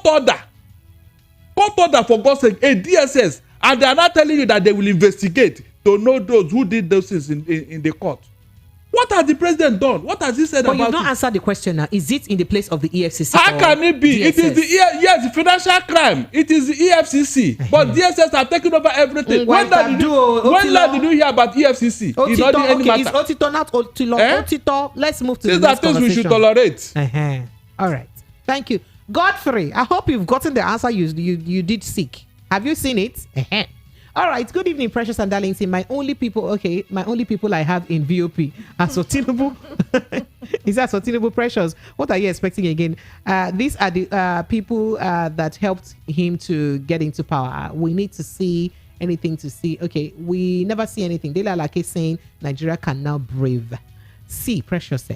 God's sake, a DSS, and they are not telling you that they will investigate to know those who did those things in the court. What has the president done? What has he said about it? But you've not answered the question now. Is it in the place of the EFCC? How can it be? DSS? It is the financial crime. It is the EFCC. But DSS are taking over everything. When did you hear about EFCC? It's Otito, not Otilo. Otito. Let's move to the next conversation. These are things we should tolerate. All right. Thank you. Godfrey, I hope you've gotten the answer you did seek. Have you seen it? All right. Good evening, Precious and Darlington. My only people I have in VOP are Tinubu. Is that Tinubu, Precious? What are you expecting again? These are the people that helped him to get into power. We need to see anything to see. Okay, we never see anything. They are like saying Nigeria can now brave. See, Precious,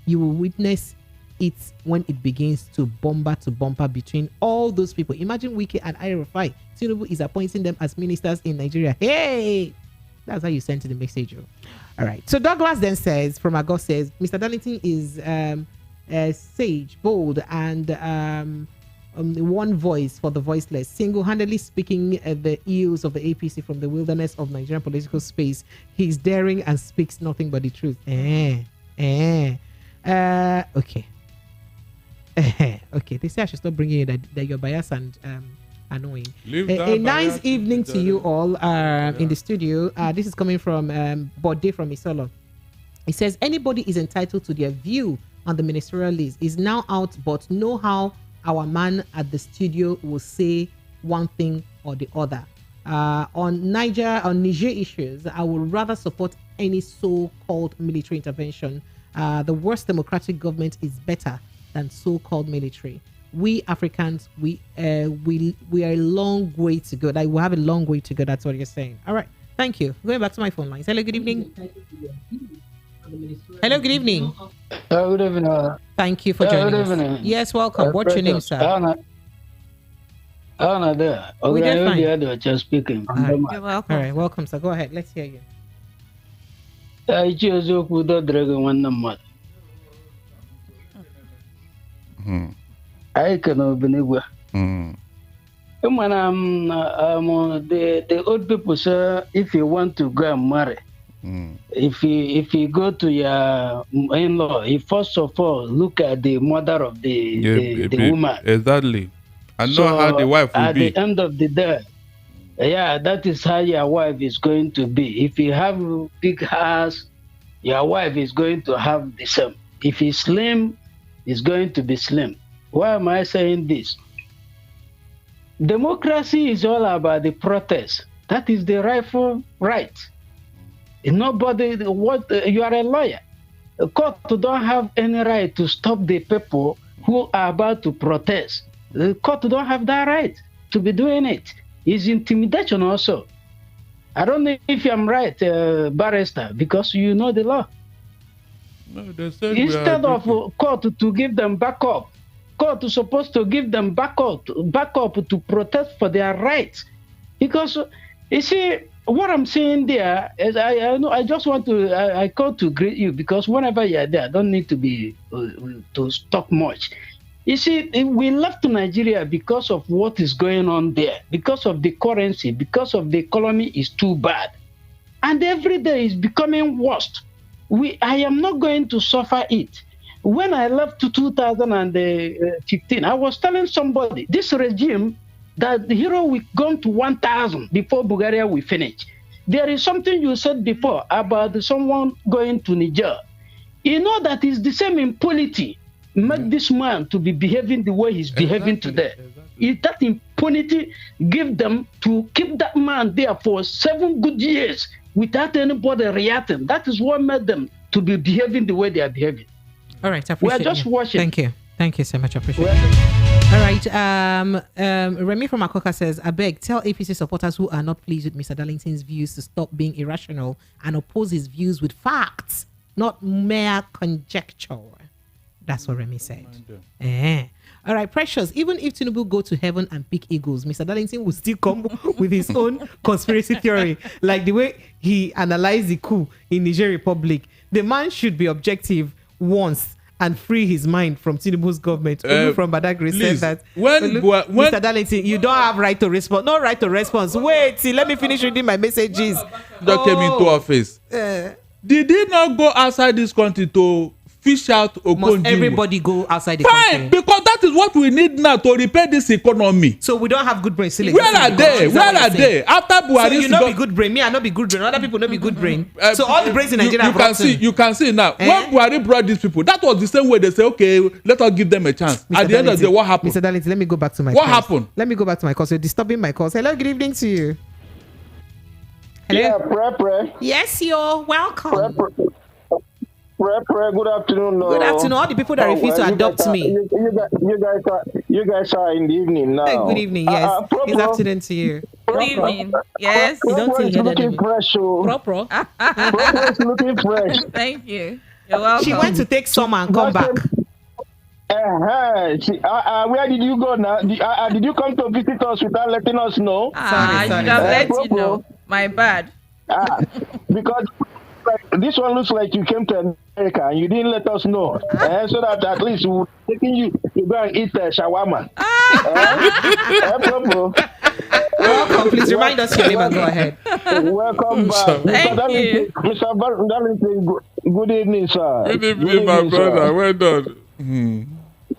you will witness it when it begins to bumper between all those people. Imagine Wike and Irifai. Tinubu is appointing them as ministers in Nigeria. Hey, that's how you send to the message. All right. So Douglas then says, from Agos says, Mr. Darlington is sage, bold, and one voice for the voiceless, single-handedly speaking the ills of the APC from the wilderness of Nigerian political space. He's daring and speaks nothing but the truth. Okay. Okay, they say I should stop bringing you that you're biased and annoying. A nice evening to you all in the studio. This is coming from Bode from Isolo. He says anybody is entitled to their view on the ministerial list. Is now out, but know how our man at the studio will say one thing or the other. On Niger issues, I would rather support any so-called military intervention. The worst democratic government is better than so-called military. We Africans, we are a long way to go. We have a long way to go. That's what you're saying. All right. Thank you. Going back to my phone lines. Hello, good evening. Hello, good evening. Good evening. Thank you for joining us. Yes, welcome. What's your name, sir? Anna there. We did fine. Just speaking. You're welcome. All right, welcome, sir. Go ahead. Let's hear you. I can open the old people say if you want to go and marry, if you go to your in-law, you first of all look at the mother of the woman. Exactly. I know how the wife will be. At the end of the day, that is how your wife is going to be. If you have a big house, your wife is going to have the same. If he's slim, it's going to be slim. Why am I saying this? Democracy is all about the protest. That is the rightful right. Nobody, you are a lawyer. The court don't have any right to stop the people who are about to protest. The court don't have that right to be doing it. It's intimidation also. I don't know if I'm right, barrister, because you know the law. No, they said instead of court to give them backup, court is supposed to give them backup to protest for their rights. Because you see, what I'm saying there is, I just want to, I call to greet you because whenever you're there, I don't need to be to talk much. You see, we left Nigeria because of what is going on there, because of the currency, because of the economy is too bad, and every day is becoming worse. I am not going to suffer it. When I left to 2015, I was telling somebody, this regime, that the hero will go to 1,000 before Bulgaria will finish. There is something you said before about someone going to Niger. You know that is the same impunity make this man to be behaving the way he's behaving today. Is that impunity give them to keep that man there for 7 good years without anybody reacting. That is what made them to be behaving the way they are behaving. All right, I appreciate We are just watching. Thank you. Thank you so much. I appreciate it. All right. Remy from Akoka says, I beg, tell APC supporters who are not pleased with Mr. Darlington's views to stop being irrational and oppose his views with facts, not mere conjecture. That's what Remy said. All right, Precious. Even if Tinubu go to heaven and pick eagles, Mr. Darlington will still come with his own conspiracy theory, like the way he analyzed the coup in Niger Republic. The man should be objective once and free his mind from Tinubu's government. Olu from Badagry said that. When Mr. Darlington, you don't have right to respond. No right to response. Wait, see, let me finish reading my messages. That came into office. Did he not go outside this country to fish out Okonjo? Must everybody go outside the country? Fine, because that is what we need now to repair this economy. So we don't have good brain. Where are they? Where are they? After Buhari, so you not be good brain. Me, I not be good brain. Other people not be good brain. So all the brains in Nigeria you can see. You can see now. When Buhari brought these people, that was the same way they say, okay, let us give them a chance. Mr. At the end of the day, what happened? Mr. Darlington, let me go back to my. What happened? Let me go back to my calls. You're disturbing my calls. Hello, good evening to you. Hello. Yeah, Pre. Yes, you're welcome. Good afternoon. Good afternoon. All the people that refuse to adopt me. You guys are in the evening now. Hey, good evening. Yes. Good afternoon to you. Good evening. Yes. You don't think you're looking fresh. Pro. Is looking fresh. Thank you. You're welcome. She went to take some and come back. Where did you go now? Did you come to visit us without letting us know? I should have let you know. My bad. Because this one looks like you came to America and you didn't let us know, so that at least we were taking you to go and eat shawarma. Welcome. Please remind us your name and go ahead. Welcome back. Mr. Darlington, good evening, sir. Good evening, my brother. Well done.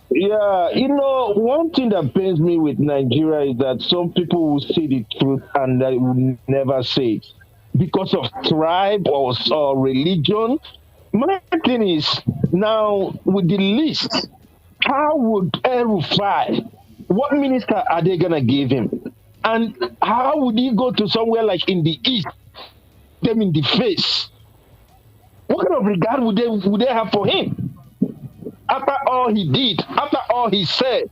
Yeah, one thing that pains me with Nigeria is that some people will say the truth and they will never say it because of tribe or religion. My thing is, now with the list, how would El-Rufai, what minister are they going to give him? And how would he go to somewhere like in the east, them in the face? What kind of regard would they have for him? After all he did, after all he said,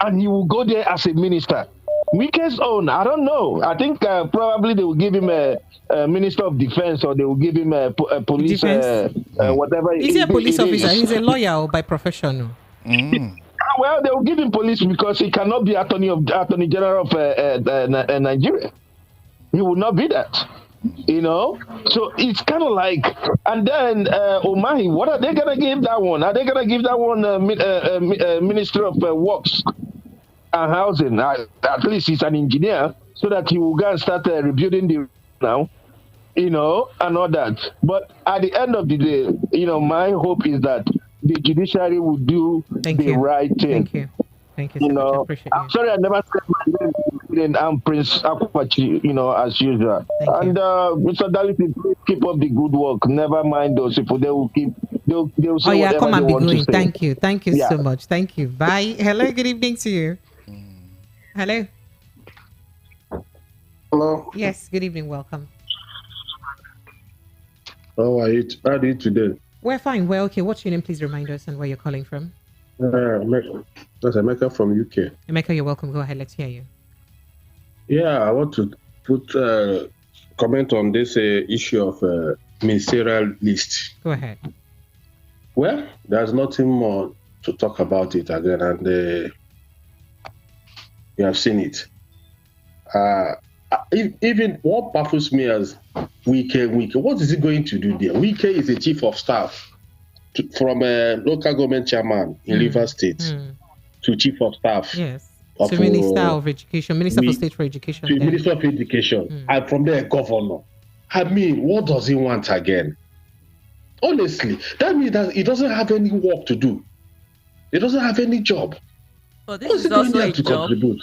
and he will go there as a minister. Wike's own, I don't know. I think probably they will give him a minister of defense, or they will give him a police, whatever. Is he a police officer? He's a lawyer by profession. Well, they will give him police because he cannot be attorney general of Nigeria. He will not be that. So it's kind of like, and then Omahi, what are they gonna give that one? Are they gonna give that one Minister of Works and Housing? At least he's an engineer, so that he will go and start rebuilding the now, and all that. But at the end of the day, my hope is that the judiciary will do the right thing. Thank you. Thank you so much. I appreciate I'm sorry I never said my name. I'm Prince Akwachi, as usual. And Mr. Darlington, please keep up the good work. Never mind those people. They will say whatever come and they be want going. to say. Thank you so much. Thank you. Bye. Hello, good evening to you. Hello. Hello. Yes, good evening. Welcome. How are you today? We're fine. Well, okay. What's your name? Please remind us and where you're calling from. That's Emeka from UK. Emeka, you're welcome. Go ahead. Let's hear you. Yeah, I want to put comment on this issue of ministerial list. Go ahead. Well, there's nothing more to talk about it again, and you have seen it. Even what baffles me as Wike, what is he going to do there? Wike is the chief of staff from a local government chairman in Rivers State to chief of staff. Yes. To Minister of Education, Minister for State for Education. To Minister of Education. And from there, governor. I mean, what does he want again? Honestly, that means that he doesn't have any work to do. He doesn't have any job. But this is also a job. Contribute?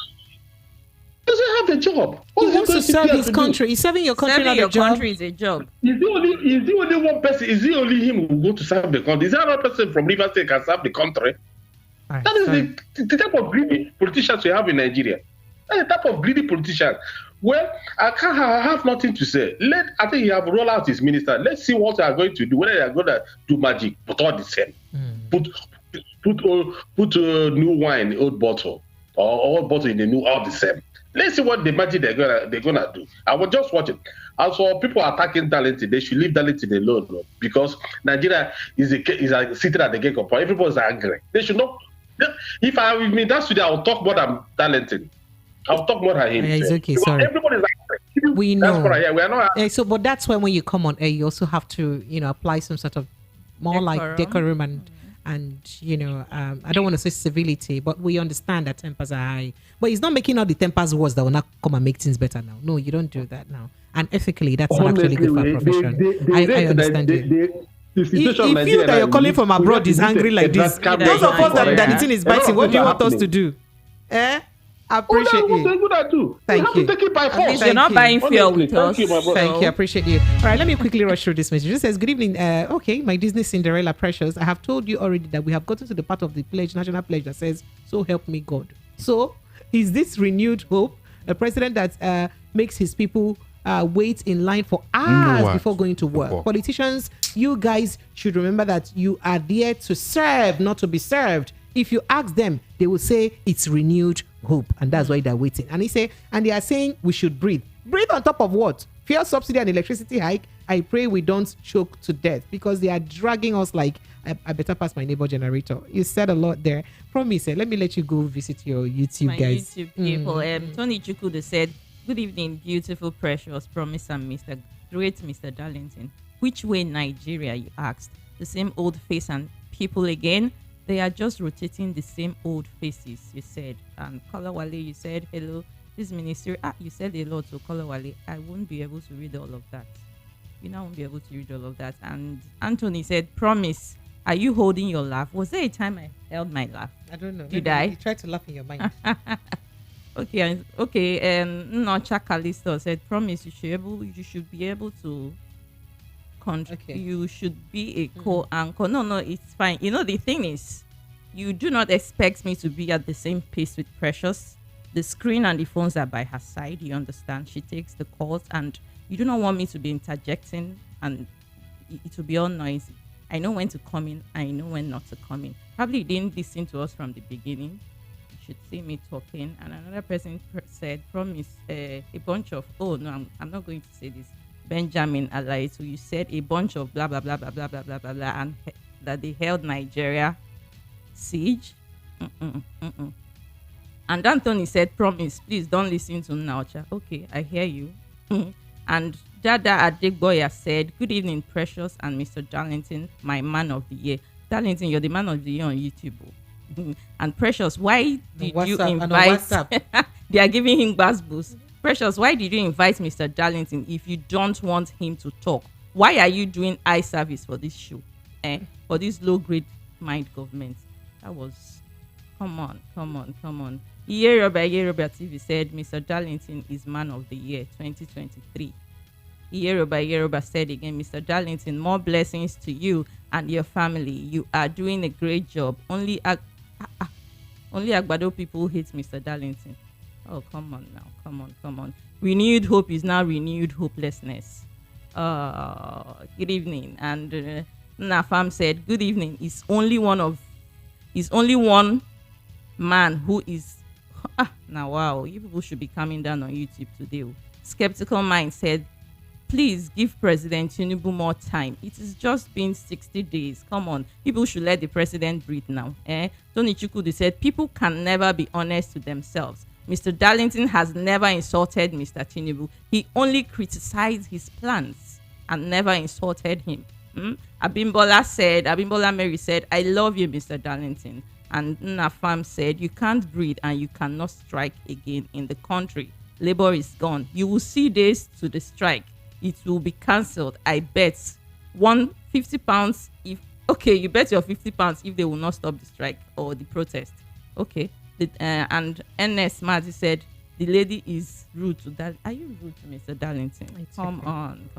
He doesn't have a job. He wants to serve his country. He's serving your country, not a job. Country is a job. Is the only one person? Is the only him who go to serve the country? Is there another person from Rivers State can serve the country? That is the type of greedy politicians we have in Nigeria. That's the type of greedy politicians. Well, I have nothing to say. I think he have rolled out his minister. Let's see what they are going to do. Whether they are going to do magic, but all the same. Put new wine in old bottle, or old bottle in the new, all the same. Let's see what the magic they're gonna do. I will just watch it. As for people attacking Darlington, they should leave Darlington alone, no? Because Nigeria is sitting at the gate of power. Everybody's angry. They should not. If I mean that's today, I'll talk more than Darlington. I'll talk more than him. Yeah, it's okay. Because sorry. Everybody's angry. We know. That's what we are not. So, but that's when you come on air, you also have to, apply some sort of more like decorum and I don't want to say civility, but we understand that tempers are high. But it's not making all the tempers worse that will not come and make things better now. No, you don't do that now. And ethically, that's not actually good for a profession. I understand you. If you that you're calling from abroad is angry like this, those of us that the thing is biting, what do you want us to do? I appreciate you. Thank you. Take it by force. You're not buying fuel with us. Thank you, my brother. Thank you. I appreciate you. All right, let me quickly rush through this message. It says, good evening. Okay, my Disney Cinderella precious. I have told you already that we have gotten to the part of the pledge, national pledge that says, so help me God. So is this renewed hope? A president that makes his people wait in line for hours before going to work. Politicians, you guys should remember that you are there to serve, not to be served. If you ask them, they will say it's renewed hope, and that's why they're waiting. And they are saying we should breathe. Breathe on top of what? Fuel subsidy and electricity hike. I pray we don't choke to death because they are dragging us like I better pass my neighbor generator. You said a lot there. Promise, let me let you go visit your YouTube my guys. YouTube people. Tony Chukwude said, good evening, beautiful, precious, promise and Mr. Great Mr. Darlington. Which way Nigeria, you asked? The same old face and people again? They are just rotating the same old faces, you said. And Kolawale, you said, hello, this ministry. You said a lot to Kolawale. I won't be able to read all of that. I won't be able to read all of that. And Anthony said, promise, are you holding your laugh? Was there a time I held my laugh? I don't know. Did I? You tried to laugh in your mind. Okay. Nocha Kalisto said, promise, you should be able to you should be a co-anchor. No, it's fine. The thing is, you do not expect me to be at the same pace with Precious. The screen and the phones are by her side, you understand. She takes the calls, and you do not want me to be interjecting and it will be all noisy. I know when to come in, I know when not to come in. Probably you didn't listen to us from the beginning. You should see me talking. And another person said, promise a bunch of, I'm not going to say this, Benjamin Alai. So you said a bunch of blah blah blah blah blah blah blah blah blah, and that they held Nigeria siege. And Anthony said, promise, please don't listen to Naucha. Okay, I hear you. And Dada Adegboya said, good evening, Precious and Mr. Darlington, my man of the year. Darlington, you're the man of the year on YouTube. And Precious, why did you invite? They are giving him boost. Precious, why did you invite Mr. Darlington if you don't want him to talk? Why are you doing eye service for this show? For this low-grade mind government? That was, come on. Yeroba TV said, Mr. Darlington is man of the year 2023. Yeroba said again, Mr. Darlington, more blessings to you and your family. You are doing a great job. Only Agbado people hate Mr. Darlington. Oh, come on now. Come on. Renewed hope is now renewed hopelessness. Good evening. And Nafam said, good evening. It's only one man who is... now, wow. You people should be coming down on YouTube today. Skeptical Mind said, please give President Tinubu more time. It has just been 60 days. Come on. People should let the president breathe now. Tony Chukwudu said, people can never be honest to themselves. Mr. Darlington has never insulted Mr. Tinubu. He only criticized his plans and never insulted him. Abimbola Mary said, I love you, Mr. Darlington. And Nafam said, you can't breathe and you cannot strike again in the country. Labor is gone. You will see days to the strike. It will be cancelled. I bet. £50 if... Okay, you bet your £50 if they will not stop the strike or the protest. Okay. And NS Marty said, the lady is rude to that. Are you rude to Mr. Darlington? Come on.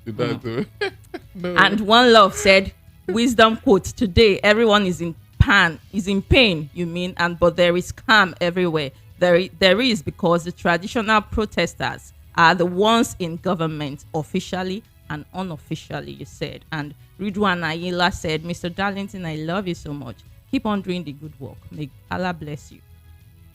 No. And One Love said, wisdom quote, today everyone is in pain, you mean, but there is calm everywhere. there is, because the traditional protesters are the ones in government officially and unofficially, you said. And Ridwan Ayila said, Mr. Darlington, I love you so much. Keep on doing the good work. May Allah bless you.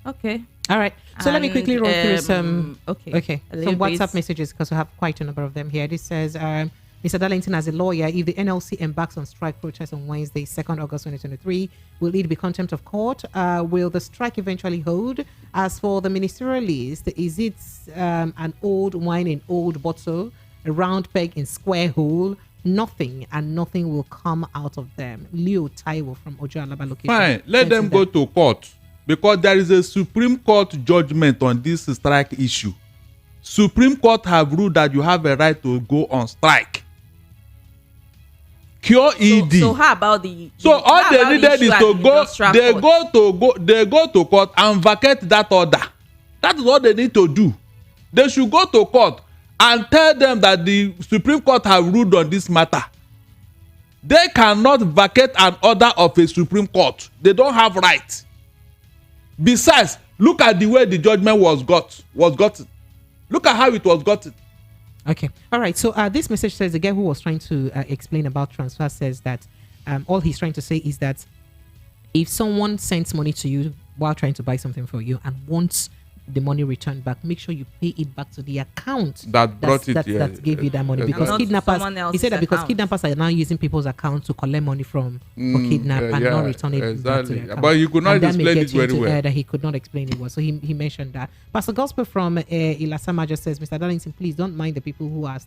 Okay. All right. So let me quickly run through some some WhatsApp bit. messages, because we have quite a number of them here. This says, Mr. Darlington, as a lawyer, if the NLC embarks on strike protest on Wednesday, 2nd August 2023, will it be contempt of court? Will the strike eventually hold? As for the ministerial list, is it an old wine in old bottle, a round peg in square hole? Nothing, and nothing will come out of them. Leo Taiwo from Ojo Alaba location. Fine, let them go to court, because there is a Supreme Court judgment on this strike issue. Supreme Court have ruled that you have a right to go on strike. Cure ED. So how about the? So all they needed is to go. They go to court and vacate that order. That is what they need to do. They should go to court and tell them that the Supreme Court have ruled on this matter. They cannot vacate an order of a Supreme Court. They don't have right. Besides, look at the way the judgment was gotten. Look at how it was gotten. Okay. All right. So this message says the guy who was trying to explain about transfer says that all he's trying to say is that if someone sends money to you while trying to buy something for you and wants the money returned back, make sure you pay it back to the account that gave you that money, because kidnappers, he said that because kidnappers are now using people's account to collect money from for kidnap and not return it back to the account. But you could not explain it very well. That he could not explain it well, so he mentioned that. Pastor Gospel from Ilasama just says, Mr. Darlington, please don't mind the people who are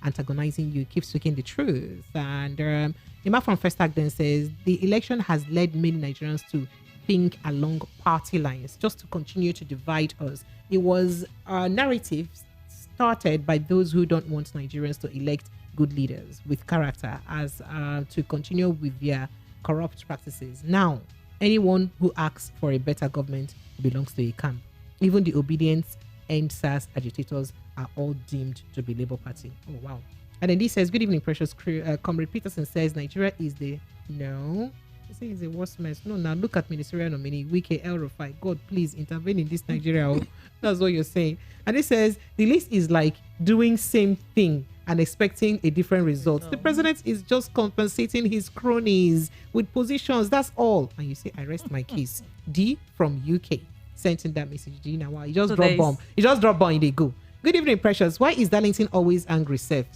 antagonizing you. Keep speaking the truth. And Ima from First Act then says, the election has led many Nigerians to think along party lines, just to continue to divide us. It was a narrative started by those who don't want Nigerians to elect good leaders with character, as to continue with their corrupt practices. Now, anyone who asks for a better government belongs to a camp. Even the obedient NSAS agitators are all deemed to be Labour Party. Oh, wow. And then this says, good evening, precious crew. Comrade Peterson says, Nigeria is the... No. He says it's the worst mess. No, now look at Ministerial nominee, Wike El-Rufai. God, please intervene in this Nigeria. That's what you're saying. And it says, the list is like doing same thing and expecting a different result. The president is just compensating his cronies with positions. That's all. And you say, I rest my case. D from UK sent in that message. D now, he just dropped bomb. He just dropped bomb. They go. Good evening, precious. Why is Darlington always angry, sir?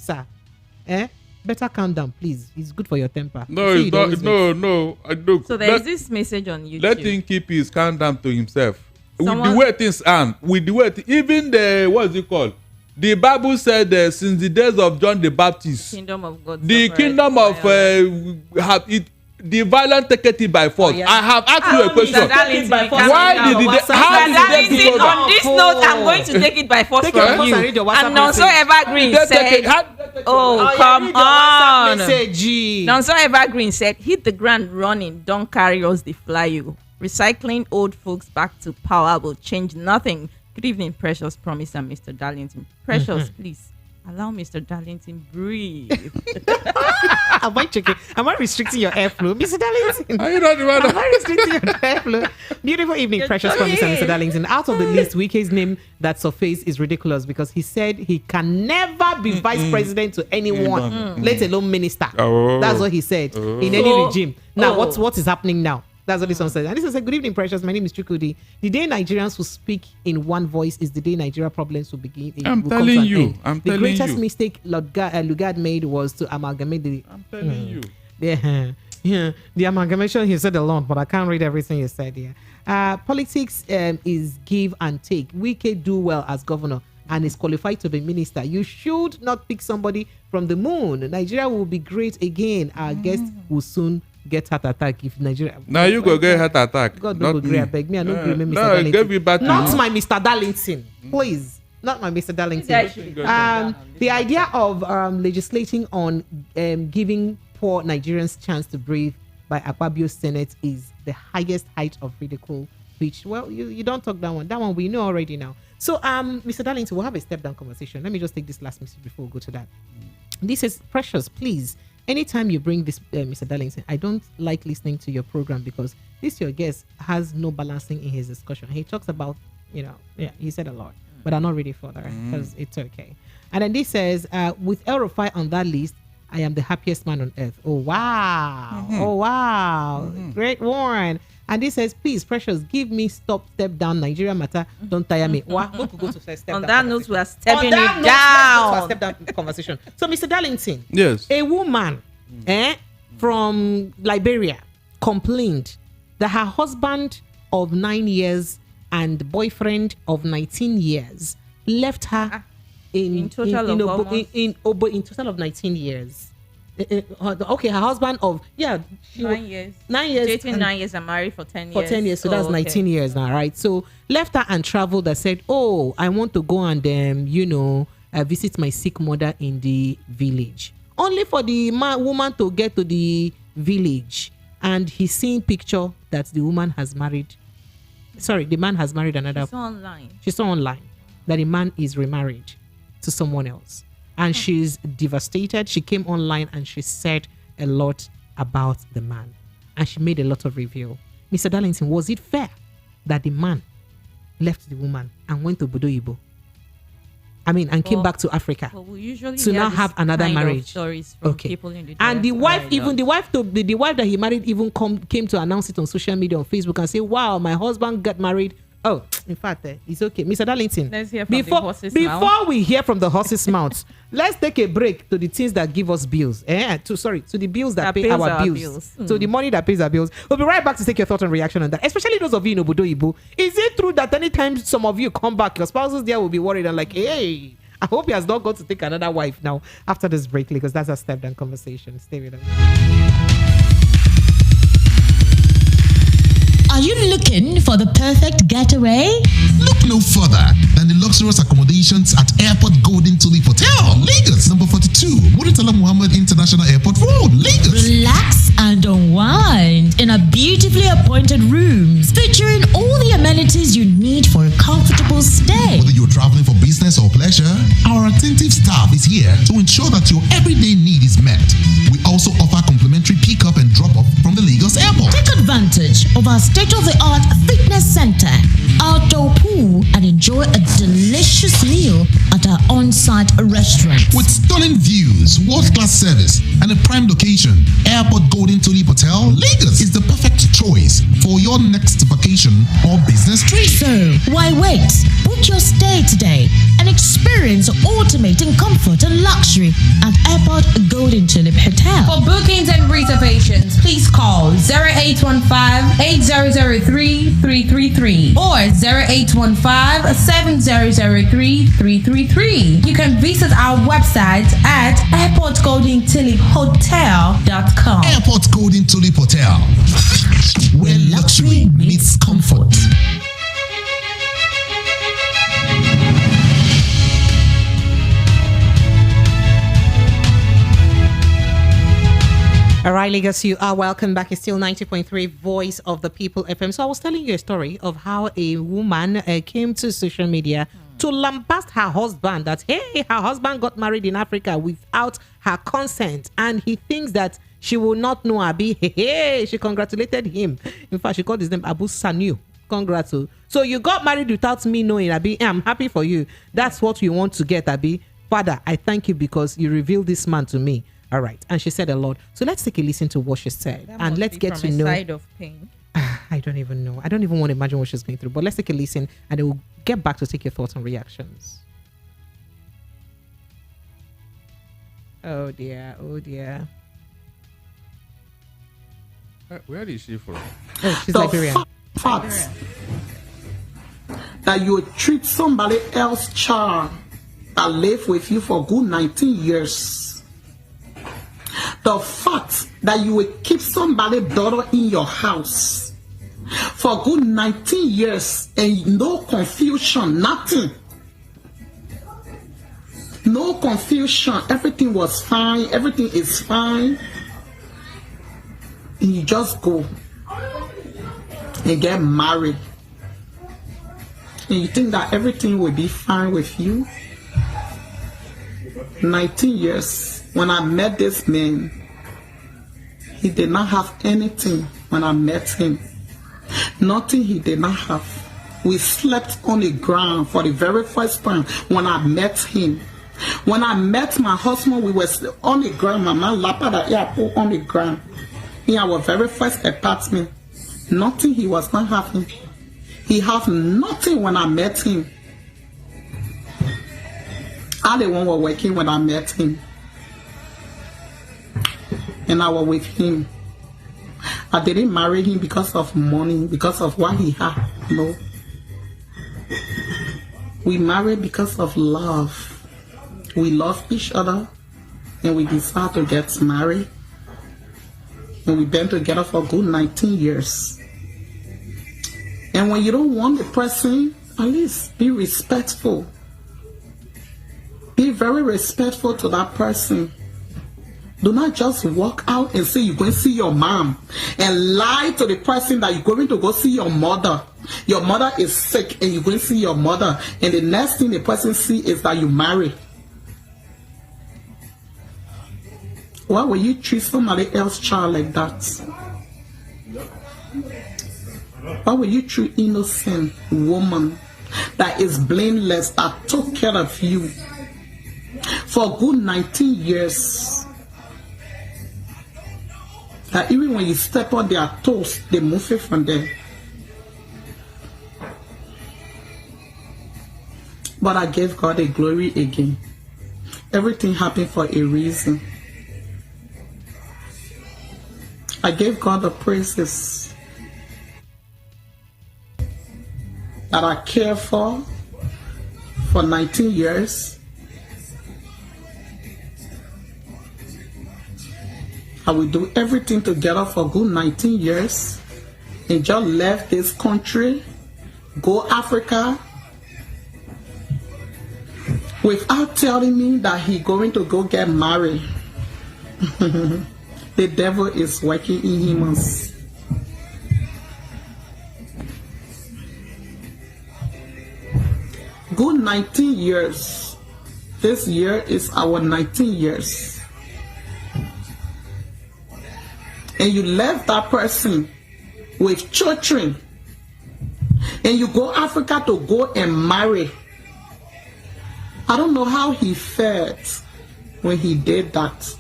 Better calm down, please. It's good for your temper. No, it's not. No. Look, so there is this message on YouTube. Let him keep his calm down to himself. With the way things are, even the, what is it called? The Bible said since the days of John the Baptist, kingdom of God, the kingdom of have it. The violent take it by force. I have asked you a question. Why did it? On this note, I'm going to take it by force from you. And Nonso Evergreen said, come on. Nonso Evergreen said, hit the ground running. Don't carry us the fly you. Recycling old folks back to power will change nothing. Good evening, precious promise and Mr. Darlington. Precious, please. Allow Mr. Darlington breathe. Am I checking? Am I restricting your airflow, Mr. Darlington? Are you not the one? Am I restricting your airflow? Beautiful evening, precious promise and Mr. Darlington. Out of the list, Wike's name that surfaced is ridiculous because he said he can never be vice president to anyone, let alone minister. That's what he said in any regime. Now, what is happening now? That's what this one says. And this one said, good evening, precious. My name is Chukudi. The day Nigerians will speak in one voice is the day Nigeria problems will begin. I'm telling you. The greatest mistake Lugard made was to amalgamate the... I'm telling you. The amalgamation he said a lot, but I can't read everything he said here. Politics is give and take. Wike do well as governor and is qualified to be minister. You should not pick somebody from the moon. Nigeria will be great again. Our guest will soon get heart attack if Nigeria. Now you go get heart attack. God don't go agree. I beg me. I don't agree. Mr. Darlington. Not my Mr. Darlington, please. Not my Mr. Darlington. The idea of legislating on giving poor Nigerians chance to breathe by Akpabio's Senate is the highest height of ridicule. Which, well, you don't talk that one. That one we know already now. So, Mr. Darlington, we'll have a step down conversation. Let me just take this last message before we go to that. This is Precious, please. Anytime you bring this, Mr. Darlington, I don't like listening to your program because this your guest has no balancing in his discussion. He talks about, he said a lot, but I'm not ready for that because it's okay. And then this says, with El Rufai on that list, I am the happiest man on earth. Oh, wow. Oh, wow. Great one. And this says, please, Precious, give me step down Nigeria matter. Don't tire me. Wow. We could go to step On down that note, we are stepping On that it note, down. let's go to a step down conversation. So, Mr. Darlington, yes, a woman from Liberia complained that her husband of 9 years and boyfriend of 19 years left her in total of 19 years. Okay, her husband of 9 years. 9 years. Dating 9 years and married for 10 years. For 10 years, so that's 19 years now, right? So left her and traveled and said, oh, I want to go and visit my sick mother in the village. Only for the woman to get to the village and he's seeing picture that the woman has married. Sorry, the man has married another. She saw online that the man is remarried to someone else. And she's devastated. She came online and she said a lot about the man. And she made a lot of review. Mr. Darlington, was it fair that the man left the woman and went to Budo-Ibo? And came back to Africa to now have another marriage. Stories from people in the and the wife, the wife that he married, even came to announce it on social media, on Facebook, and say, "Wow, my husband got married." Oh, in fact, it's okay, Mr. Darlington. Let's hear from the horse's mouth. Before we hear from the horse's mouth, let's take a break to the things that give us bills. To the bills that pay our bills. So the money that pays our bills. We'll be right back to take your thought and reaction on that. Especially those of you in Budo-Ibo. Is it true that anytime some of you come back, your spouses there will be worried and like, hey, I hope he has not got to take another wife now after this break, because that's a step down conversation. Stay with us. Are you looking for the perfect getaway? Look no further than the luxurious accommodations at Airport Golden Tulip Hotel, Lagos, number 42, Murtala Muhammad International Airport Road, Lagos. Relax and unwind in a beautifully appointed rooms featuring all the amenities you need for a comfortable stay. Whether you're traveling for business or pleasure, our attentive staff is here to ensure that your everyday need is met. We also offer complimentary pickup and drop-off from the Lagos Airport. Take advantage of our state-of-the-art fitness center, outdoor pool, and enjoy a delicious meal at our on-site restaurant. With stunning views, world-class service, and a prime location, Airport Golden Tulip Hotel, Lagos is the perfect choice for your next vacation or business trip. So, why wait? Book your stay today and experience ultimate in comfort and luxury at Airport Golden Tulip Hotel. For bookings and reservations, please call 0815-8003-333 or 0815-7003-333. You can visit our website at airportgoldentuliphotel.com. Airport Golden Tulip Hotel, where luxury meets comfort. All right, Lagos, you are welcome back. It's still 90.3 Voice of the People FM. So I was telling you a story of how a woman came to social media to lambast her husband that, hey, her husband got married in Africa without her consent. And he thinks that she will not know Abi. Hey, she congratulated him. In fact, she called his name Abu Sanu. Congrats. So you got married without me knowing, Abi. I'm happy for you. That's what you want to get, Abi. Father, I thank you because you revealed this man to me. All right. And she said a lot. So let's take a listen to what she said. And let's get to know. Side of pain. I don't even know. I don't even want to imagine what she's going through. But let's take a listen and then we'll get back to take your thoughts and reactions. Oh dear. Oh dear. Where is she from? Oh, she's Liberian. Fact that you treat somebody else child that live with you for good 19 years. The fact that you will keep somebody's daughter in your house for good 19 years and no confusion, nothing. No confusion. Everything was fine. Everything is fine. And you just go and get married. And you think that everything will be fine with you? 19 years. when I met this man, he did not have anything when I met him. Nothing he did not have. We slept on the ground for the very first time when I met him. When I met my husband, we were on the ground. My man lapada airport on the ground. In our very first apartment. Nothing he was not having. He had nothing when I met him. I the one were working when I met him. And I was with him. I didn't marry him because of money, because of what he had. No. We married because of love. We love each other and we decided to get married. And we've been together for a good 19 years. And when you don't want the person, at least be respectful. Be very respectful to that person. Do not just walk out and say you're going to see your mom and lie to the person that you're going to go see your mother. Your mother is sick and you're going to see your mother. And the next thing the person sees is that you marry. Why will you treat somebody else's child like that? Why will you treat innocent woman that is blameless, that took care of you for a good 19 years? That even when you step on their toes, they move it from there. But I gave God the glory again. Everything happened for a reason. I gave God the praises that I cared for 19 years. I will do everything together for good 19 years and just left this country, go Africa, without telling me that he going to go get married. The devil is working in humans. Good 19 years. This year is our 19 years. And you left that person with children. And you go Africa to go and marry. I don't know how he felt when he did that.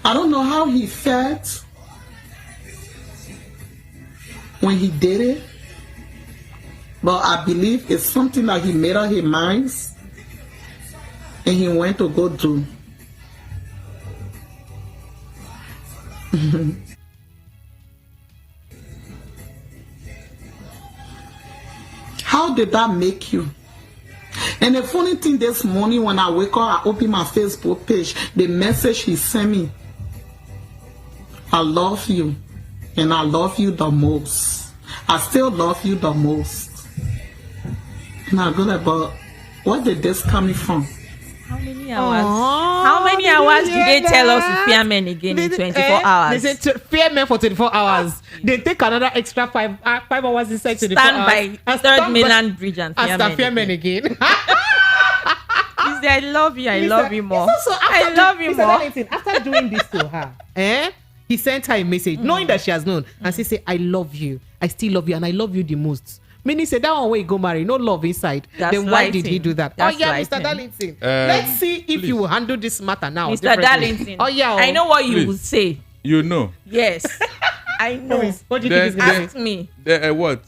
I don't know how he felt when he did it, but I believe it's something that he made up his mind and he went to go do. How did that make you? And the funny thing, this morning when I wake up, I open my Facebook page, the message he sent me, I love you, and I love you the most. I still love you the most. And I go like, but where did this coming from? How many hours? How many hours do they tell us to fear men again in 24 hours? They say to fear men for 24 hours. They take another extra 5 hours inside 24 stand hours. By Third Mainland Bridge and fear men again. He said, I love you, I love you more. I love you more. After doing this to her, he sent her a message, knowing that she has known, and she said, I love you, I still love you, and I love you the most. Meaning, said that one way you go marry, no love inside. Then why did he do that? Mr. Darlington. Let's see if please. You will handle this matter now. Mr. Darlington. I know what you will say. You know. Yes. I know. What do you think is going to ask me. What?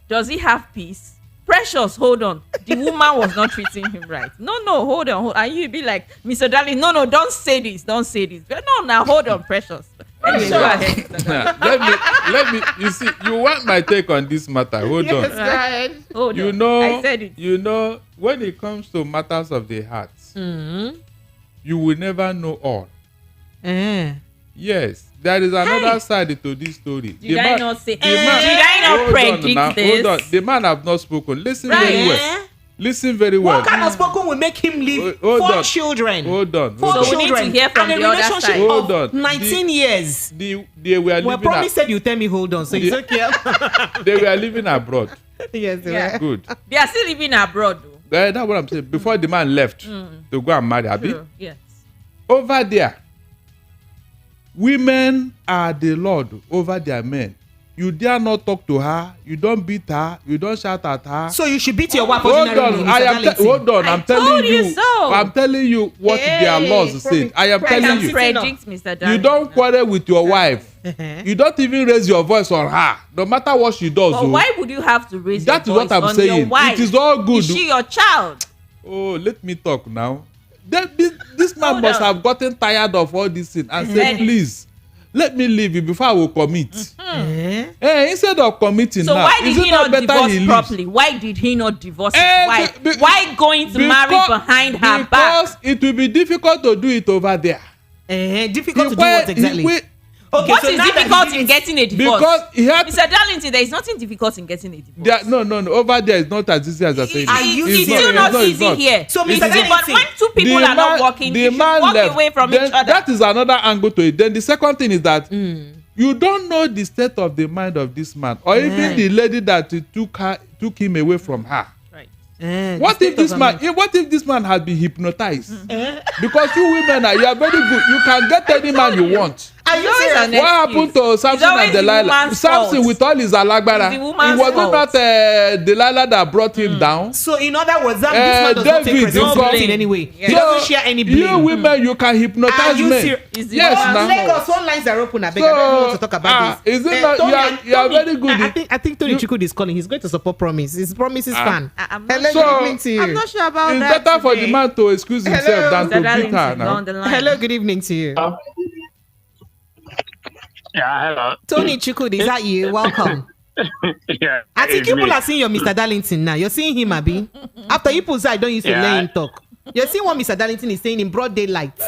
Does he have peace? Precious, hold on. The woman was not treating him right. No, hold on. And you be like, Mr. Darling, no, don't say this. But no, now hold on, Precious. Anyway, go ahead. let me. You see, you want my take on this matter? Hold on. Go ahead. Hold you on. know, I said it. You know, when it comes to matters of the heart, you will never know all. Yes, there is another side to this story. Did I not say? Did I not predict this? Hold on. The man have not spoken. Listen very well. Listen very well. What kind of spoken will make him leave 4 children? Hold on. So we need to hear from the other side. Hold on. 19 years. They were living. Well, probably said you tell me hold on, so it's okay. They were living abroad. Yes, Yeah. Good. They are still living abroad, though. That's what I'm saying. Before the man left to go and marry, Abi. True. Yes. Over there, women are the Lord over their men. You dare not talk to her. You don't beat her. You don't shout at her. So you should beat your wife. Hold on. Hold on. I'm telling you. So. I'm telling you what their laws say. I am telling you. Predict, Mr. Darlington. You don't quarrel with your wife. You don't even raise your voice on her, no matter what she does. But why would you have to raise That is your voice what I'm on saying. your wife? It is all good. Is she your child? Oh, let me talk now. This man must have gotten tired of all this thing and said, please, let me leave you before I will commit. Instead of committing so now, why did he not divorce he properly? Why did he not divorce his wife? Why going to marry behind her back? Because it will be difficult to do it over there. Difficult to do what exactly? Okay, what is difficult in getting a divorce? Because he had Mr. Darlington, there is nothing difficult in getting a divorce. No. Over there is not as easy as I say. It's still not easy here. So, Mr. Darlington, but when two people are not working, they should walk away from each other. That is another angle to it. Then the second thing is that you don't know the state of the mind of this man, or even the lady that took him away from her. What if this man had been hypnotized? Because you women you are very good. You can get any man you want. What happened to Samson and Delilah? Samson with all his alagbara. It was not Delilah that brought him down. So in other words, this man does not take responsibility in any way. He doesn't share any blame. You women, you can hypnotize men. Yes, now. Lagos, all lines are open. I beg, I don't want to talk about this. Is it not? You are very good. I think Tony Chukwudi is calling. He's going to support Promise. His Promise is fan. Hello, good evening to you. I'm not sure about that. It's better for the man to excuse himself than to beat her now. Hello, good evening to you. Yeah, hello. Tony Chukwudi, is that you? Welcome. Yeah. I think people are seeing your Mr. Darlington now. You're seeing him, Abi. After you put I don't used to let him talk. You're seeing what Mr. Darlington is saying in broad daylight.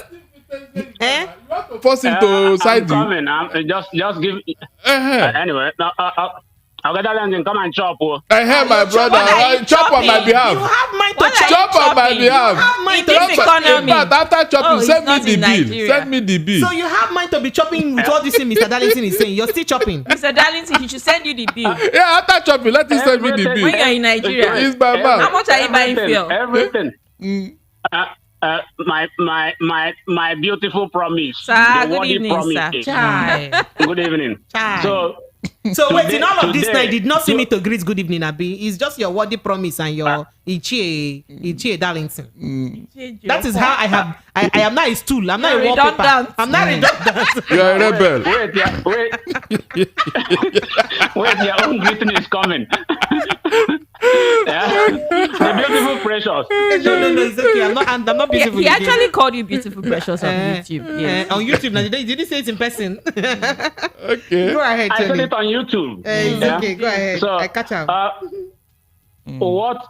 Force him to side you. I'm coming. Just give. Anyway, okay, Darlington, come and chop. I hear my brother. Chop on my behalf. You have mind to chop on my behalf. You have mind to In fact, after chopping, send me the bill. Send me the bill. So you have mind to be chopping with all this thing Mr. Darlington is saying. You're still chopping. Mr. Darlington, he should send you the bill. Yeah, after chopping, let him send me the bill. When you're in Nigeria, it's my man. How much are you buying fuel? Everything. My beautiful Promise. Sir, good evening, sir. Good evening. So wait, in all of this night, did not see me to greet good evening, Abi. It's just your wordy Promise and your Ichie Darlington. That is how I am not a stool. I'm not a wallpaper. I'm not redundant. You are a rebel. Wait, your own greeting is coming. The beautiful Precious. No, it's okay. I'm not beautiful. He actually called you beautiful Precious on YouTube. Yes. On YouTube, now did he say it in person? Okay. Go ahead, I said it on YouTube. It's okay. Go ahead. So, I catch up. What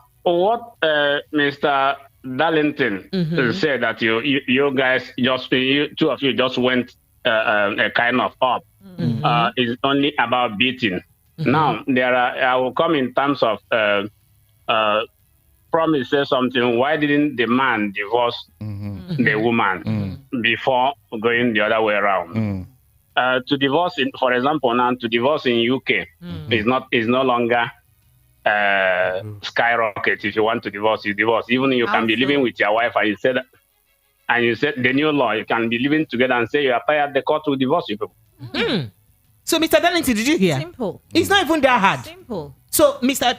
Mr. Darlington said that you guys two of you just went a kind of up is only about beating. Now I will come in terms of Promise says something. Why didn't the man divorce the woman before going the other way around? To divorce, for example, now to divorce in UK is no longer skyrocket. If you want to divorce, you divorce. Even you can be living with your wife, and you said the new law, you can be living together and say you are tired. The court will divorce you people. So, Mr. Darlington, did you hear? Simple. It's not even that hard. Simple. So, Mr.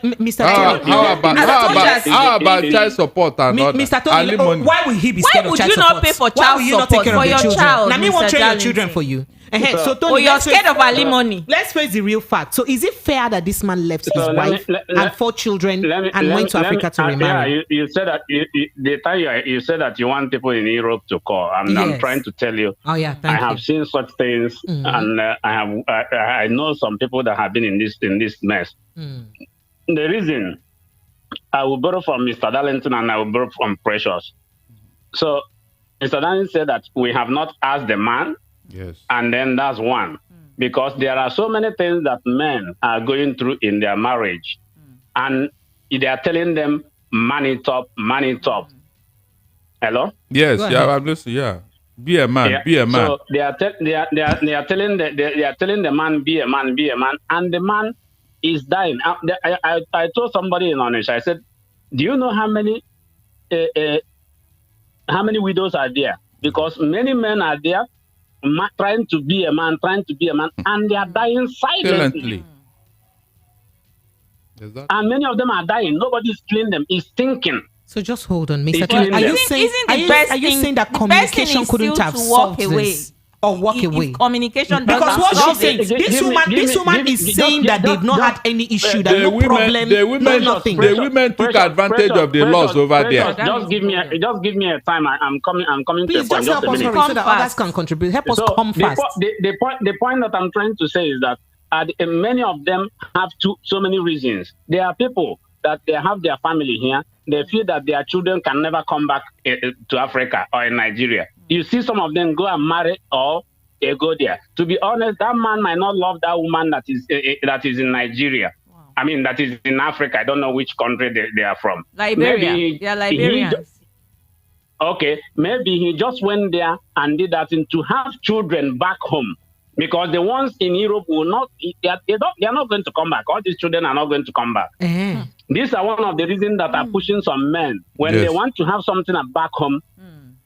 How about child support and all Mr. that? Tony, why will he be scared of child support? Why would you not pay for child support for your child? Now, me won't train your children for you. So, Tony, you're scared of alimony. Let's face the real fact. So, is it fair that this man left his wife and 4 children and went to Africa to remarry? Yeah, you said that the time you said that you want people in Europe to call. I'm trying to tell you. Oh yeah, I have seen such things, and I know some people that have been in this mess. The reason I will borrow from Mr. Darlington and I will borrow from Precious. So Mr. Darlington said that we have not asked the man. Yes. And then that's one. Because there are so many things that men are going through in their marriage. And they are telling them, money top. Hello? Yes, I'm listening, yeah. Be a man, be a man. So they are telling the man, be a man, and the man is dying. I told somebody in Onisha, I said, do you know how many widows are there? Because many men are there trying to be a man, and they are dying silently. And many of them are dying. Nobody's killing them. It's thinking. So just hold on, Mr. Tony. Are you saying that communication couldn't have solved this? Or walk away. Communication because what she's saying, this woman is saying that they've not had any issue, that no problem, no nothing. The women took advantage of the laws over there. Just give me a time. I'm coming to a point. Please just help us so that others can contribute. Help us come fast. The point that I'm trying to say is that many of them have so many reasons. There are people that they have their family here. They feel that their children can never come back to Africa or in Nigeria. You see some of them go and marry or they go there. To be honest, that man might not love that woman that is in Nigeria. Wow. I mean, that is in Africa. I don't know which country they are from. Liberia. They are Liberians. Okay, maybe he just went there and did that to have children back home. Because the ones in Europe will not, they are not going to come back. All these children are not going to come back. These are one of the reasons that are pushing some men. When they want to have something back home,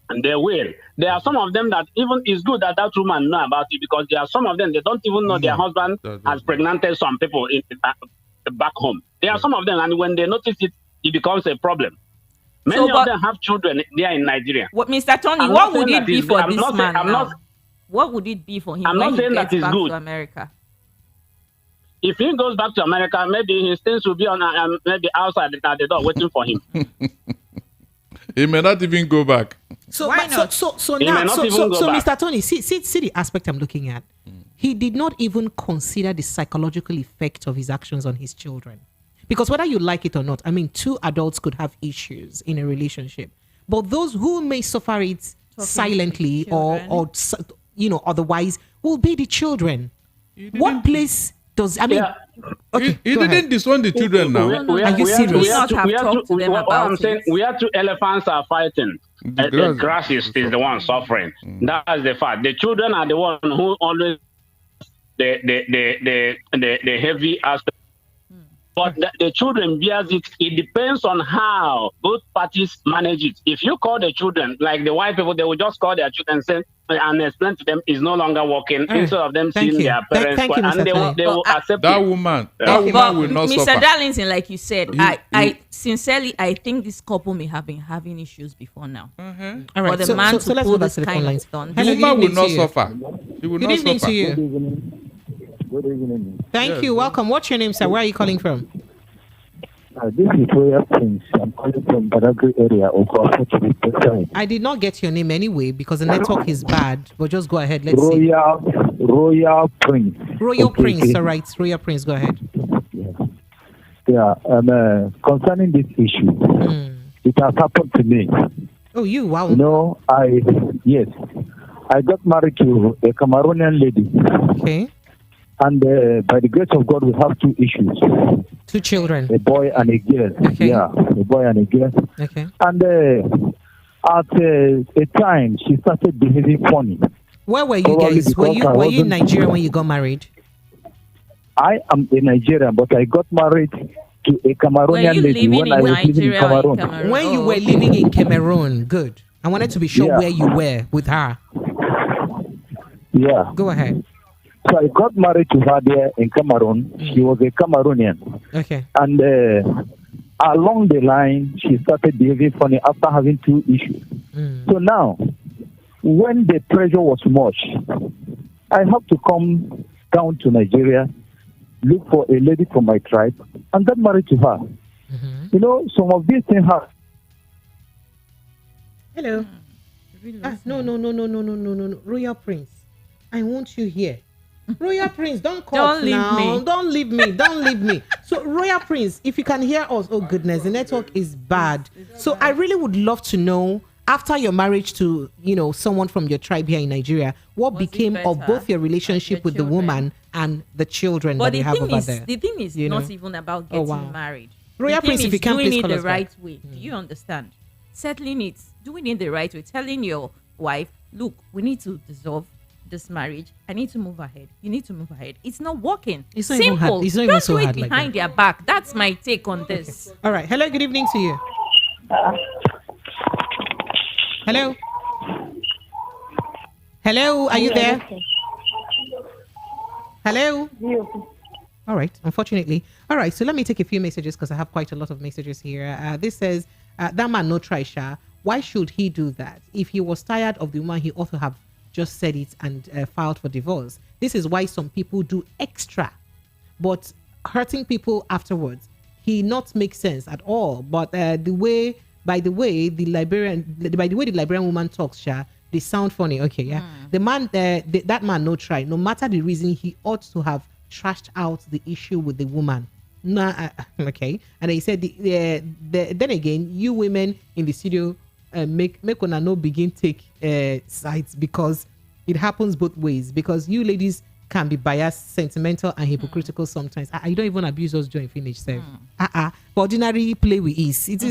and they will. There are some of them that even it's good that woman know about it, because there are some of them, they don't even know their husband has pregnanted some people back home. There are some of them, and when they notice it, it becomes a problem. Many of them have children there in Nigeria. What, Mr. Tony, what would it be for this man? What would it be for him when he gets back to America? If he goes back to America, maybe his things will be on maybe outside at the door waiting for him. He may not even go back. So Mr. Tony, see the aspect I'm looking at. He did not even consider the psychological effect of his actions on his children. Because whether you like it or not, I mean, two adults could have issues in a relationship. But those who may suffer it silently or otherwise will be the children. What place does, I mean... Okay, he didn't disown the children now. Are you serious? We have two elephants are fighting. The grass is the one suffering. That's the fact. The children are the one who always the heavy aspect. But the children bears it. It depends on how both parties manage it. If you call the children, like the white people, they will just call their children and explain to them it's no longer working instead of them seeing their parents. They will accept that woman. That woman will not suffer. Mr. Darlington, like you said, I sincerely think this couple may have been having issues before now. All right, for the man to pull this kind of stunt. The woman will not suffer. He will not suffer. To you. Good evening. Thank you. Welcome. What's your name, sir? Where are you calling from? This is Royal Prince. I'm calling from Badagry area. I did not get your name anyway because the network is bad. But just go ahead. Let's see. Royal Prince. Royal Prince. All right. Royal Prince. Go ahead. Yeah. Concerning this issue, it has happened to me. Oh, you? Wow. You know, I got married to a Cameroonian lady. Okay. And by the grace of God, we have two issues. Two children. A boy and a girl. Okay. Yeah, a boy and a girl. Okay. And at a time, she started behaving funny. Where were you guys? Were you in Nigeria when you got married? I am a Nigerian, but I got married to a Cameroonian lady when I was living in Cameroon. When you were living in Cameroon, good. I wanted to be sure where you were with her. Yeah. Go ahead. So I got married to her there in Cameroon. She was a Cameroonian. Okay. And along the line, she started behaving funny after having two issues. So now, when the pressure was much, I have to come down to Nigeria, look for a lady from my tribe, and get married to her. You know, some of these things have... Hello. No. Royal Prince, I want you here. Royal Prince, don't call now. Don't leave me. So Royal Prince, if you can hear us, oh goodness, the network is bad. So I really would love to know, after your marriage to, someone from your tribe here in Nigeria, what became of both your relationship with the woman and the children that you have over there? The thing is not even about getting married. Royal Prince, if you can please doing it the right way. Do you understand? Settling it, doing it the right way, telling your wife, look, we need to dissolve this marriage. I need to move ahead. You need to move ahead. It's not working. It's not even Simple. hard. It's not Don't even so do it hard like behind that. their back. That's my take on this. All right. Hello. Good evening to you. Hello. Hello. Are you there? Hello. All right. Unfortunately. All right. So let me take a few messages because I have quite a lot of messages here. This says, that man no try, Sha. Why should he do that? If he was tired of the woman, he ought to have just said it and filed for divorce. This is why some people do extra, but hurting people afterwards. He not make sense at all. But the way the Liberian woman talks, Sha, they sound funny. Okay, yeah. The man, that man no try. No matter the reason, he ought to have trashed out the issue with the woman. Nah, okay. And he said, then again, you women in the studio make una no begin take sides, because it happens both ways. Because you ladies can be biased, sentimental, and hypocritical sometimes. You don't even abuse us during finish, sir. For ordinary play with ease. It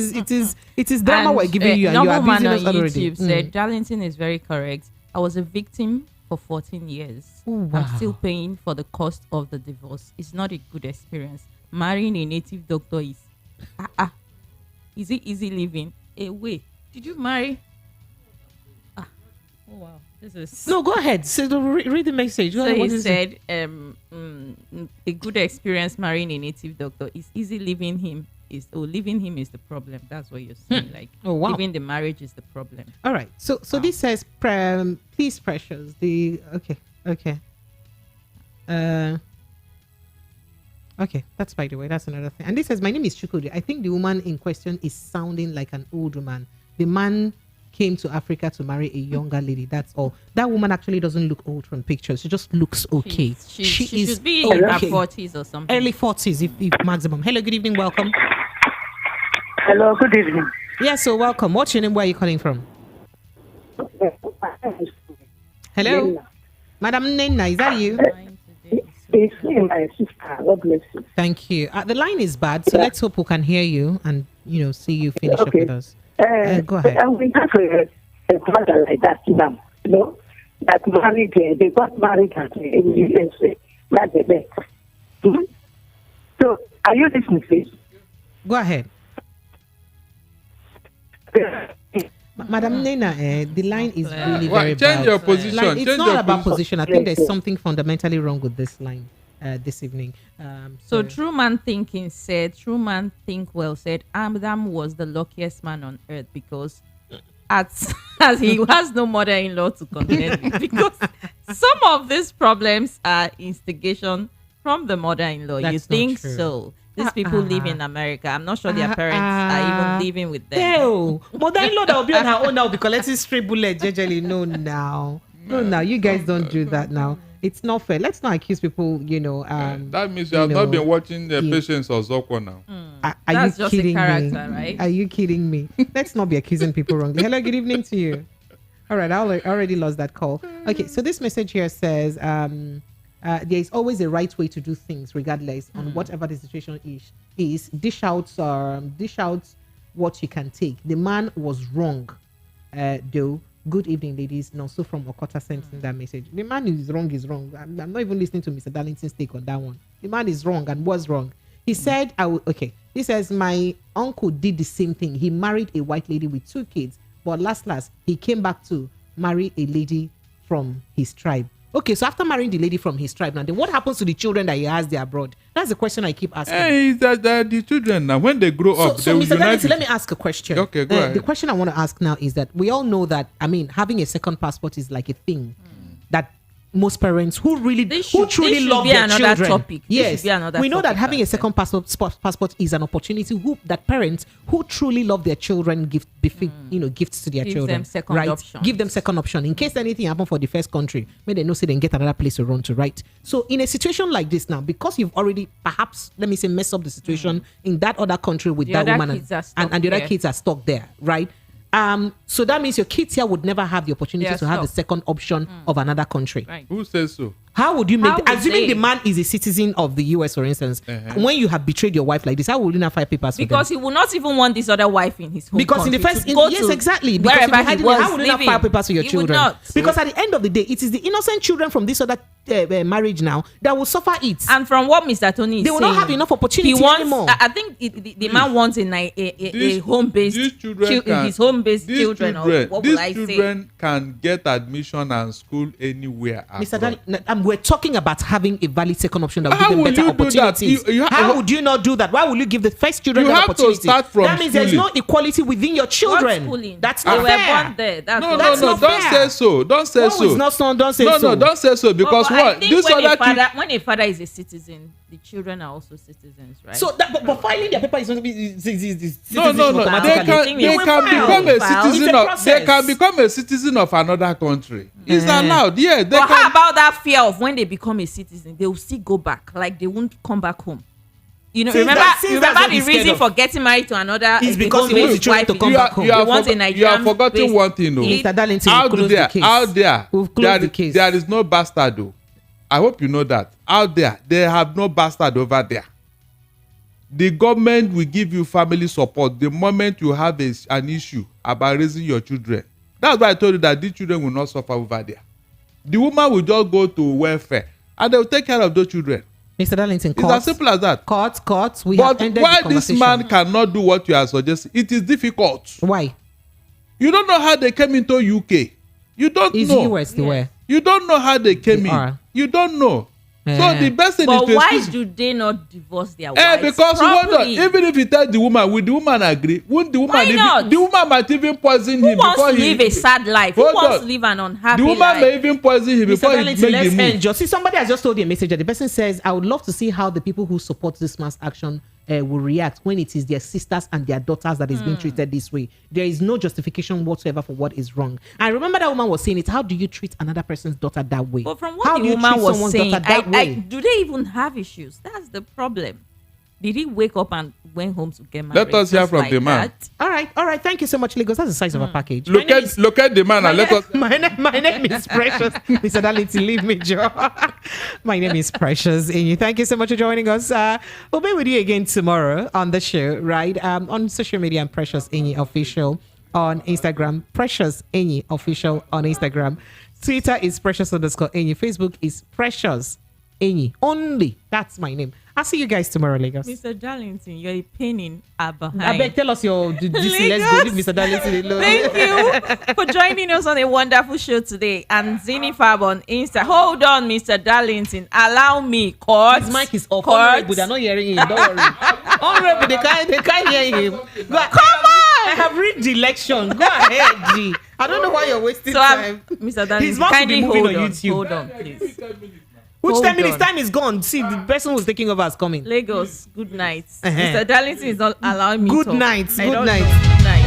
is drama we're giving you, and you're abusing us already. YouTube said Darlington is very correct. I was a victim for 14 years. Oh, wow. I'm still paying for the cost of the divorce. It's not a good experience. Marrying a native doctor is is it easy living? Wait, did you marry? Oh wow, this is no. Go ahead. So read the message. So he said, a good experience marrying a native doctor is easy. Leaving him is the problem. That's what you're saying. Like, oh wow, leaving the marriage is the problem. All right. So this says, please, precious. Okay, that's by the way, that's another thing. And this says, my name is Chukwudi. I think the woman in question is sounding like an old woman. The man came to Africa to marry a younger lady. That's all. That woman actually doesn't look old from pictures. She just looks okay. She should be in her 40s or something. Early 40s, if maximum. Hello, good evening, welcome. Hello, good evening. Yes, so welcome. What's your name? Where are you calling from? Hello? Madam Nena, is that you? It's me, my sister. God bless you. Thank you. The line is bad, so let's hope we can hear you and, see you finish up with us. Go ahead. And we have a brother like that now, that married, they got married in the USA. That's the best. So, are you listening, please? Go ahead. Madam Nena, the line is really very bad. Change your position. It's not about position. I think there's something fundamentally wrong with this line this evening. So True Man Thinking said, True Man Think Well said, Adam was the luckiest man on earth because as he has no mother-in-law to contend with, because some of these problems are instigation from the mother-in-law. That's you think not true. so? These people live in America. I'm not sure their parents are even living with them. Ew. Mother-in-law that will be on her own now will be collecting stray bullets. Jejely. No, you guys don't do that now. It's not fair. Let's not accuse people, that means you have not been watching the Patience of Zokwa now. Are That's you just kidding a character, me? right? Are you kidding me? Let's not be accusing people wrongly. Hello, good evening to you. All right, I already lost that call. Okay, so this message here says, there is always a right way to do things, regardless on whatever the situation is. Dish out what you can take. The man was wrong, though. Good evening, ladies. And also from Okota sent in that message. The man is wrong. I'm not even listening to Mr. Darlington's take on that one. The man is wrong and was wrong. He said, he says, my uncle did the same thing. He married a white lady with 2 kids, but last, he came back to marry a lady from his tribe. Okay, so after marrying the lady from his tribe, now then what happens to the children that he has there abroad? That's the question I keep asking. Hey, that the children now, when they grow up, so they will Mr. unite. Let me ask a question. Okay, go ahead. The question I want to ask now is that we all know that, having a second passport is like a thing that most parents who truly love their children. Topic. Yes, we know that having a second passport is an opportunity that parents who truly love their children give gifts to their children. Them second option. Give them second option in case anything happen for the first country. May they know so they can get another place to run to. Right. So in a situation like this now, because you've already perhaps messed up the situation in that other country with that woman and the other kids are stuck there. Right. So that means your kids here would never have the opportunity to have the second option of another country. Right. Who says so? How would you make, assuming they? the man is a citizen of the US, for instance, when you have betrayed your wife like this, how would you not file papers for because them? he will not even want this other wife in his home Because in the country first, to go yes, to exactly. Because wherever if he you was how would you not living. file papers for your He would children? not. Because at the end of the day, it is the innocent children from this other marriage now that will suffer it. And from what Mr. Tony is they will saying, not have enough opportunity he wants, anymore. I think the man wants a home-based his home-based children. Or what will I These say? children can get admission and school anywhere. Mr. Dan, we're talking about having a valid second option that will How give them will better you do that? opportunities. How would you not do that? Why will you give the first children You that have to opportunity? start from That means there's no schooling. equality within your children. Schooling? That's They not were fair. born there. That's No, not don't say so. Don't say What so. is not so? Don't say no, so. No, don't say so because But I what? think This when other kid. when a father is a citizen, the children are also citizens, right? So that, but filing their paper is going to be No. They can become a citizen of. They can become a citizen of another country. It's allowed. Yeah. But how about that fear of when they become a citizen, they will still go back, like they won't come back home. You know, remember the reason for getting married to another is because he wants the children to come back home. You have forgotten one thing, though. Mr. Darlington, out there, there is no bastard, though. I hope you know that. Out there, they have no bastard over there. The government will give you family support the moment you have an issue about raising your children. That's why I told you that these children will not suffer over there. The woman will just go to welfare and they will take care of those children. Mr. Darlington, it's as simple as that. Courts. We but have ended why the this man cannot do what you are suggesting? It is difficult. Why? You don't know how they came into UK. You don't know. US the way. You don't know how they came in. You don't know. So the best thing is to why do they not divorce their wives? Because hold on, even if you tell the woman, will the woman agree? Won't the woman? Why not? The woman might even poison him. Who wants to live a sad life? Who wants to live an unhappy life? The woman may even poison him before he makes the move. Just see, somebody has just told you a message that the person says, I would love to see how the people who support this mass action will react when it is their sisters and their daughters that is being treated this way. There is no justification whatsoever for what is wrong. I remember that woman was saying it. How do you treat another person's daughter that way? But from what the woman was saying, do they even have issues? That's the problem. Did he wake up and went home to get married? Let us hear from the man. All right. Thank you so much, Lagos. That's the size of a package. Look at the man and let us. My name is Precious. Mr. Darlington, leave me, Joe. My name is Precious. And thank you so much for joining us. We'll be with you again tomorrow on the show, right? On social media, I'm Precious Enyi Official on Instagram. Precious Enyi Official on Instagram. Twitter is Precious_Enyi. Facebook is Precious Enyi. Only. That's my name. I'll see you guys tomorrow, Lagos. Mr. Darlington, you're a pain in behind. I beg, tell us your let's go. Leave Mr. Darlington alone. Thank you for joining us on a wonderful show today. And Zinifab on Insta. Hold on, Mr. Darlington. Allow me. Court. His mic is off. Honorable, they're not hearing him. Don't worry. Honorable, they can't hear him. Come on! I have read the election. Go ahead, G. I don't know why you're wasting time. Mr. Darlington, kindly hold on, please. Which 10 minutes time is gone? See, the person who's taking over is coming. Lagos, good night. Mr. Darlington is not allowing me to. Good night. Good night.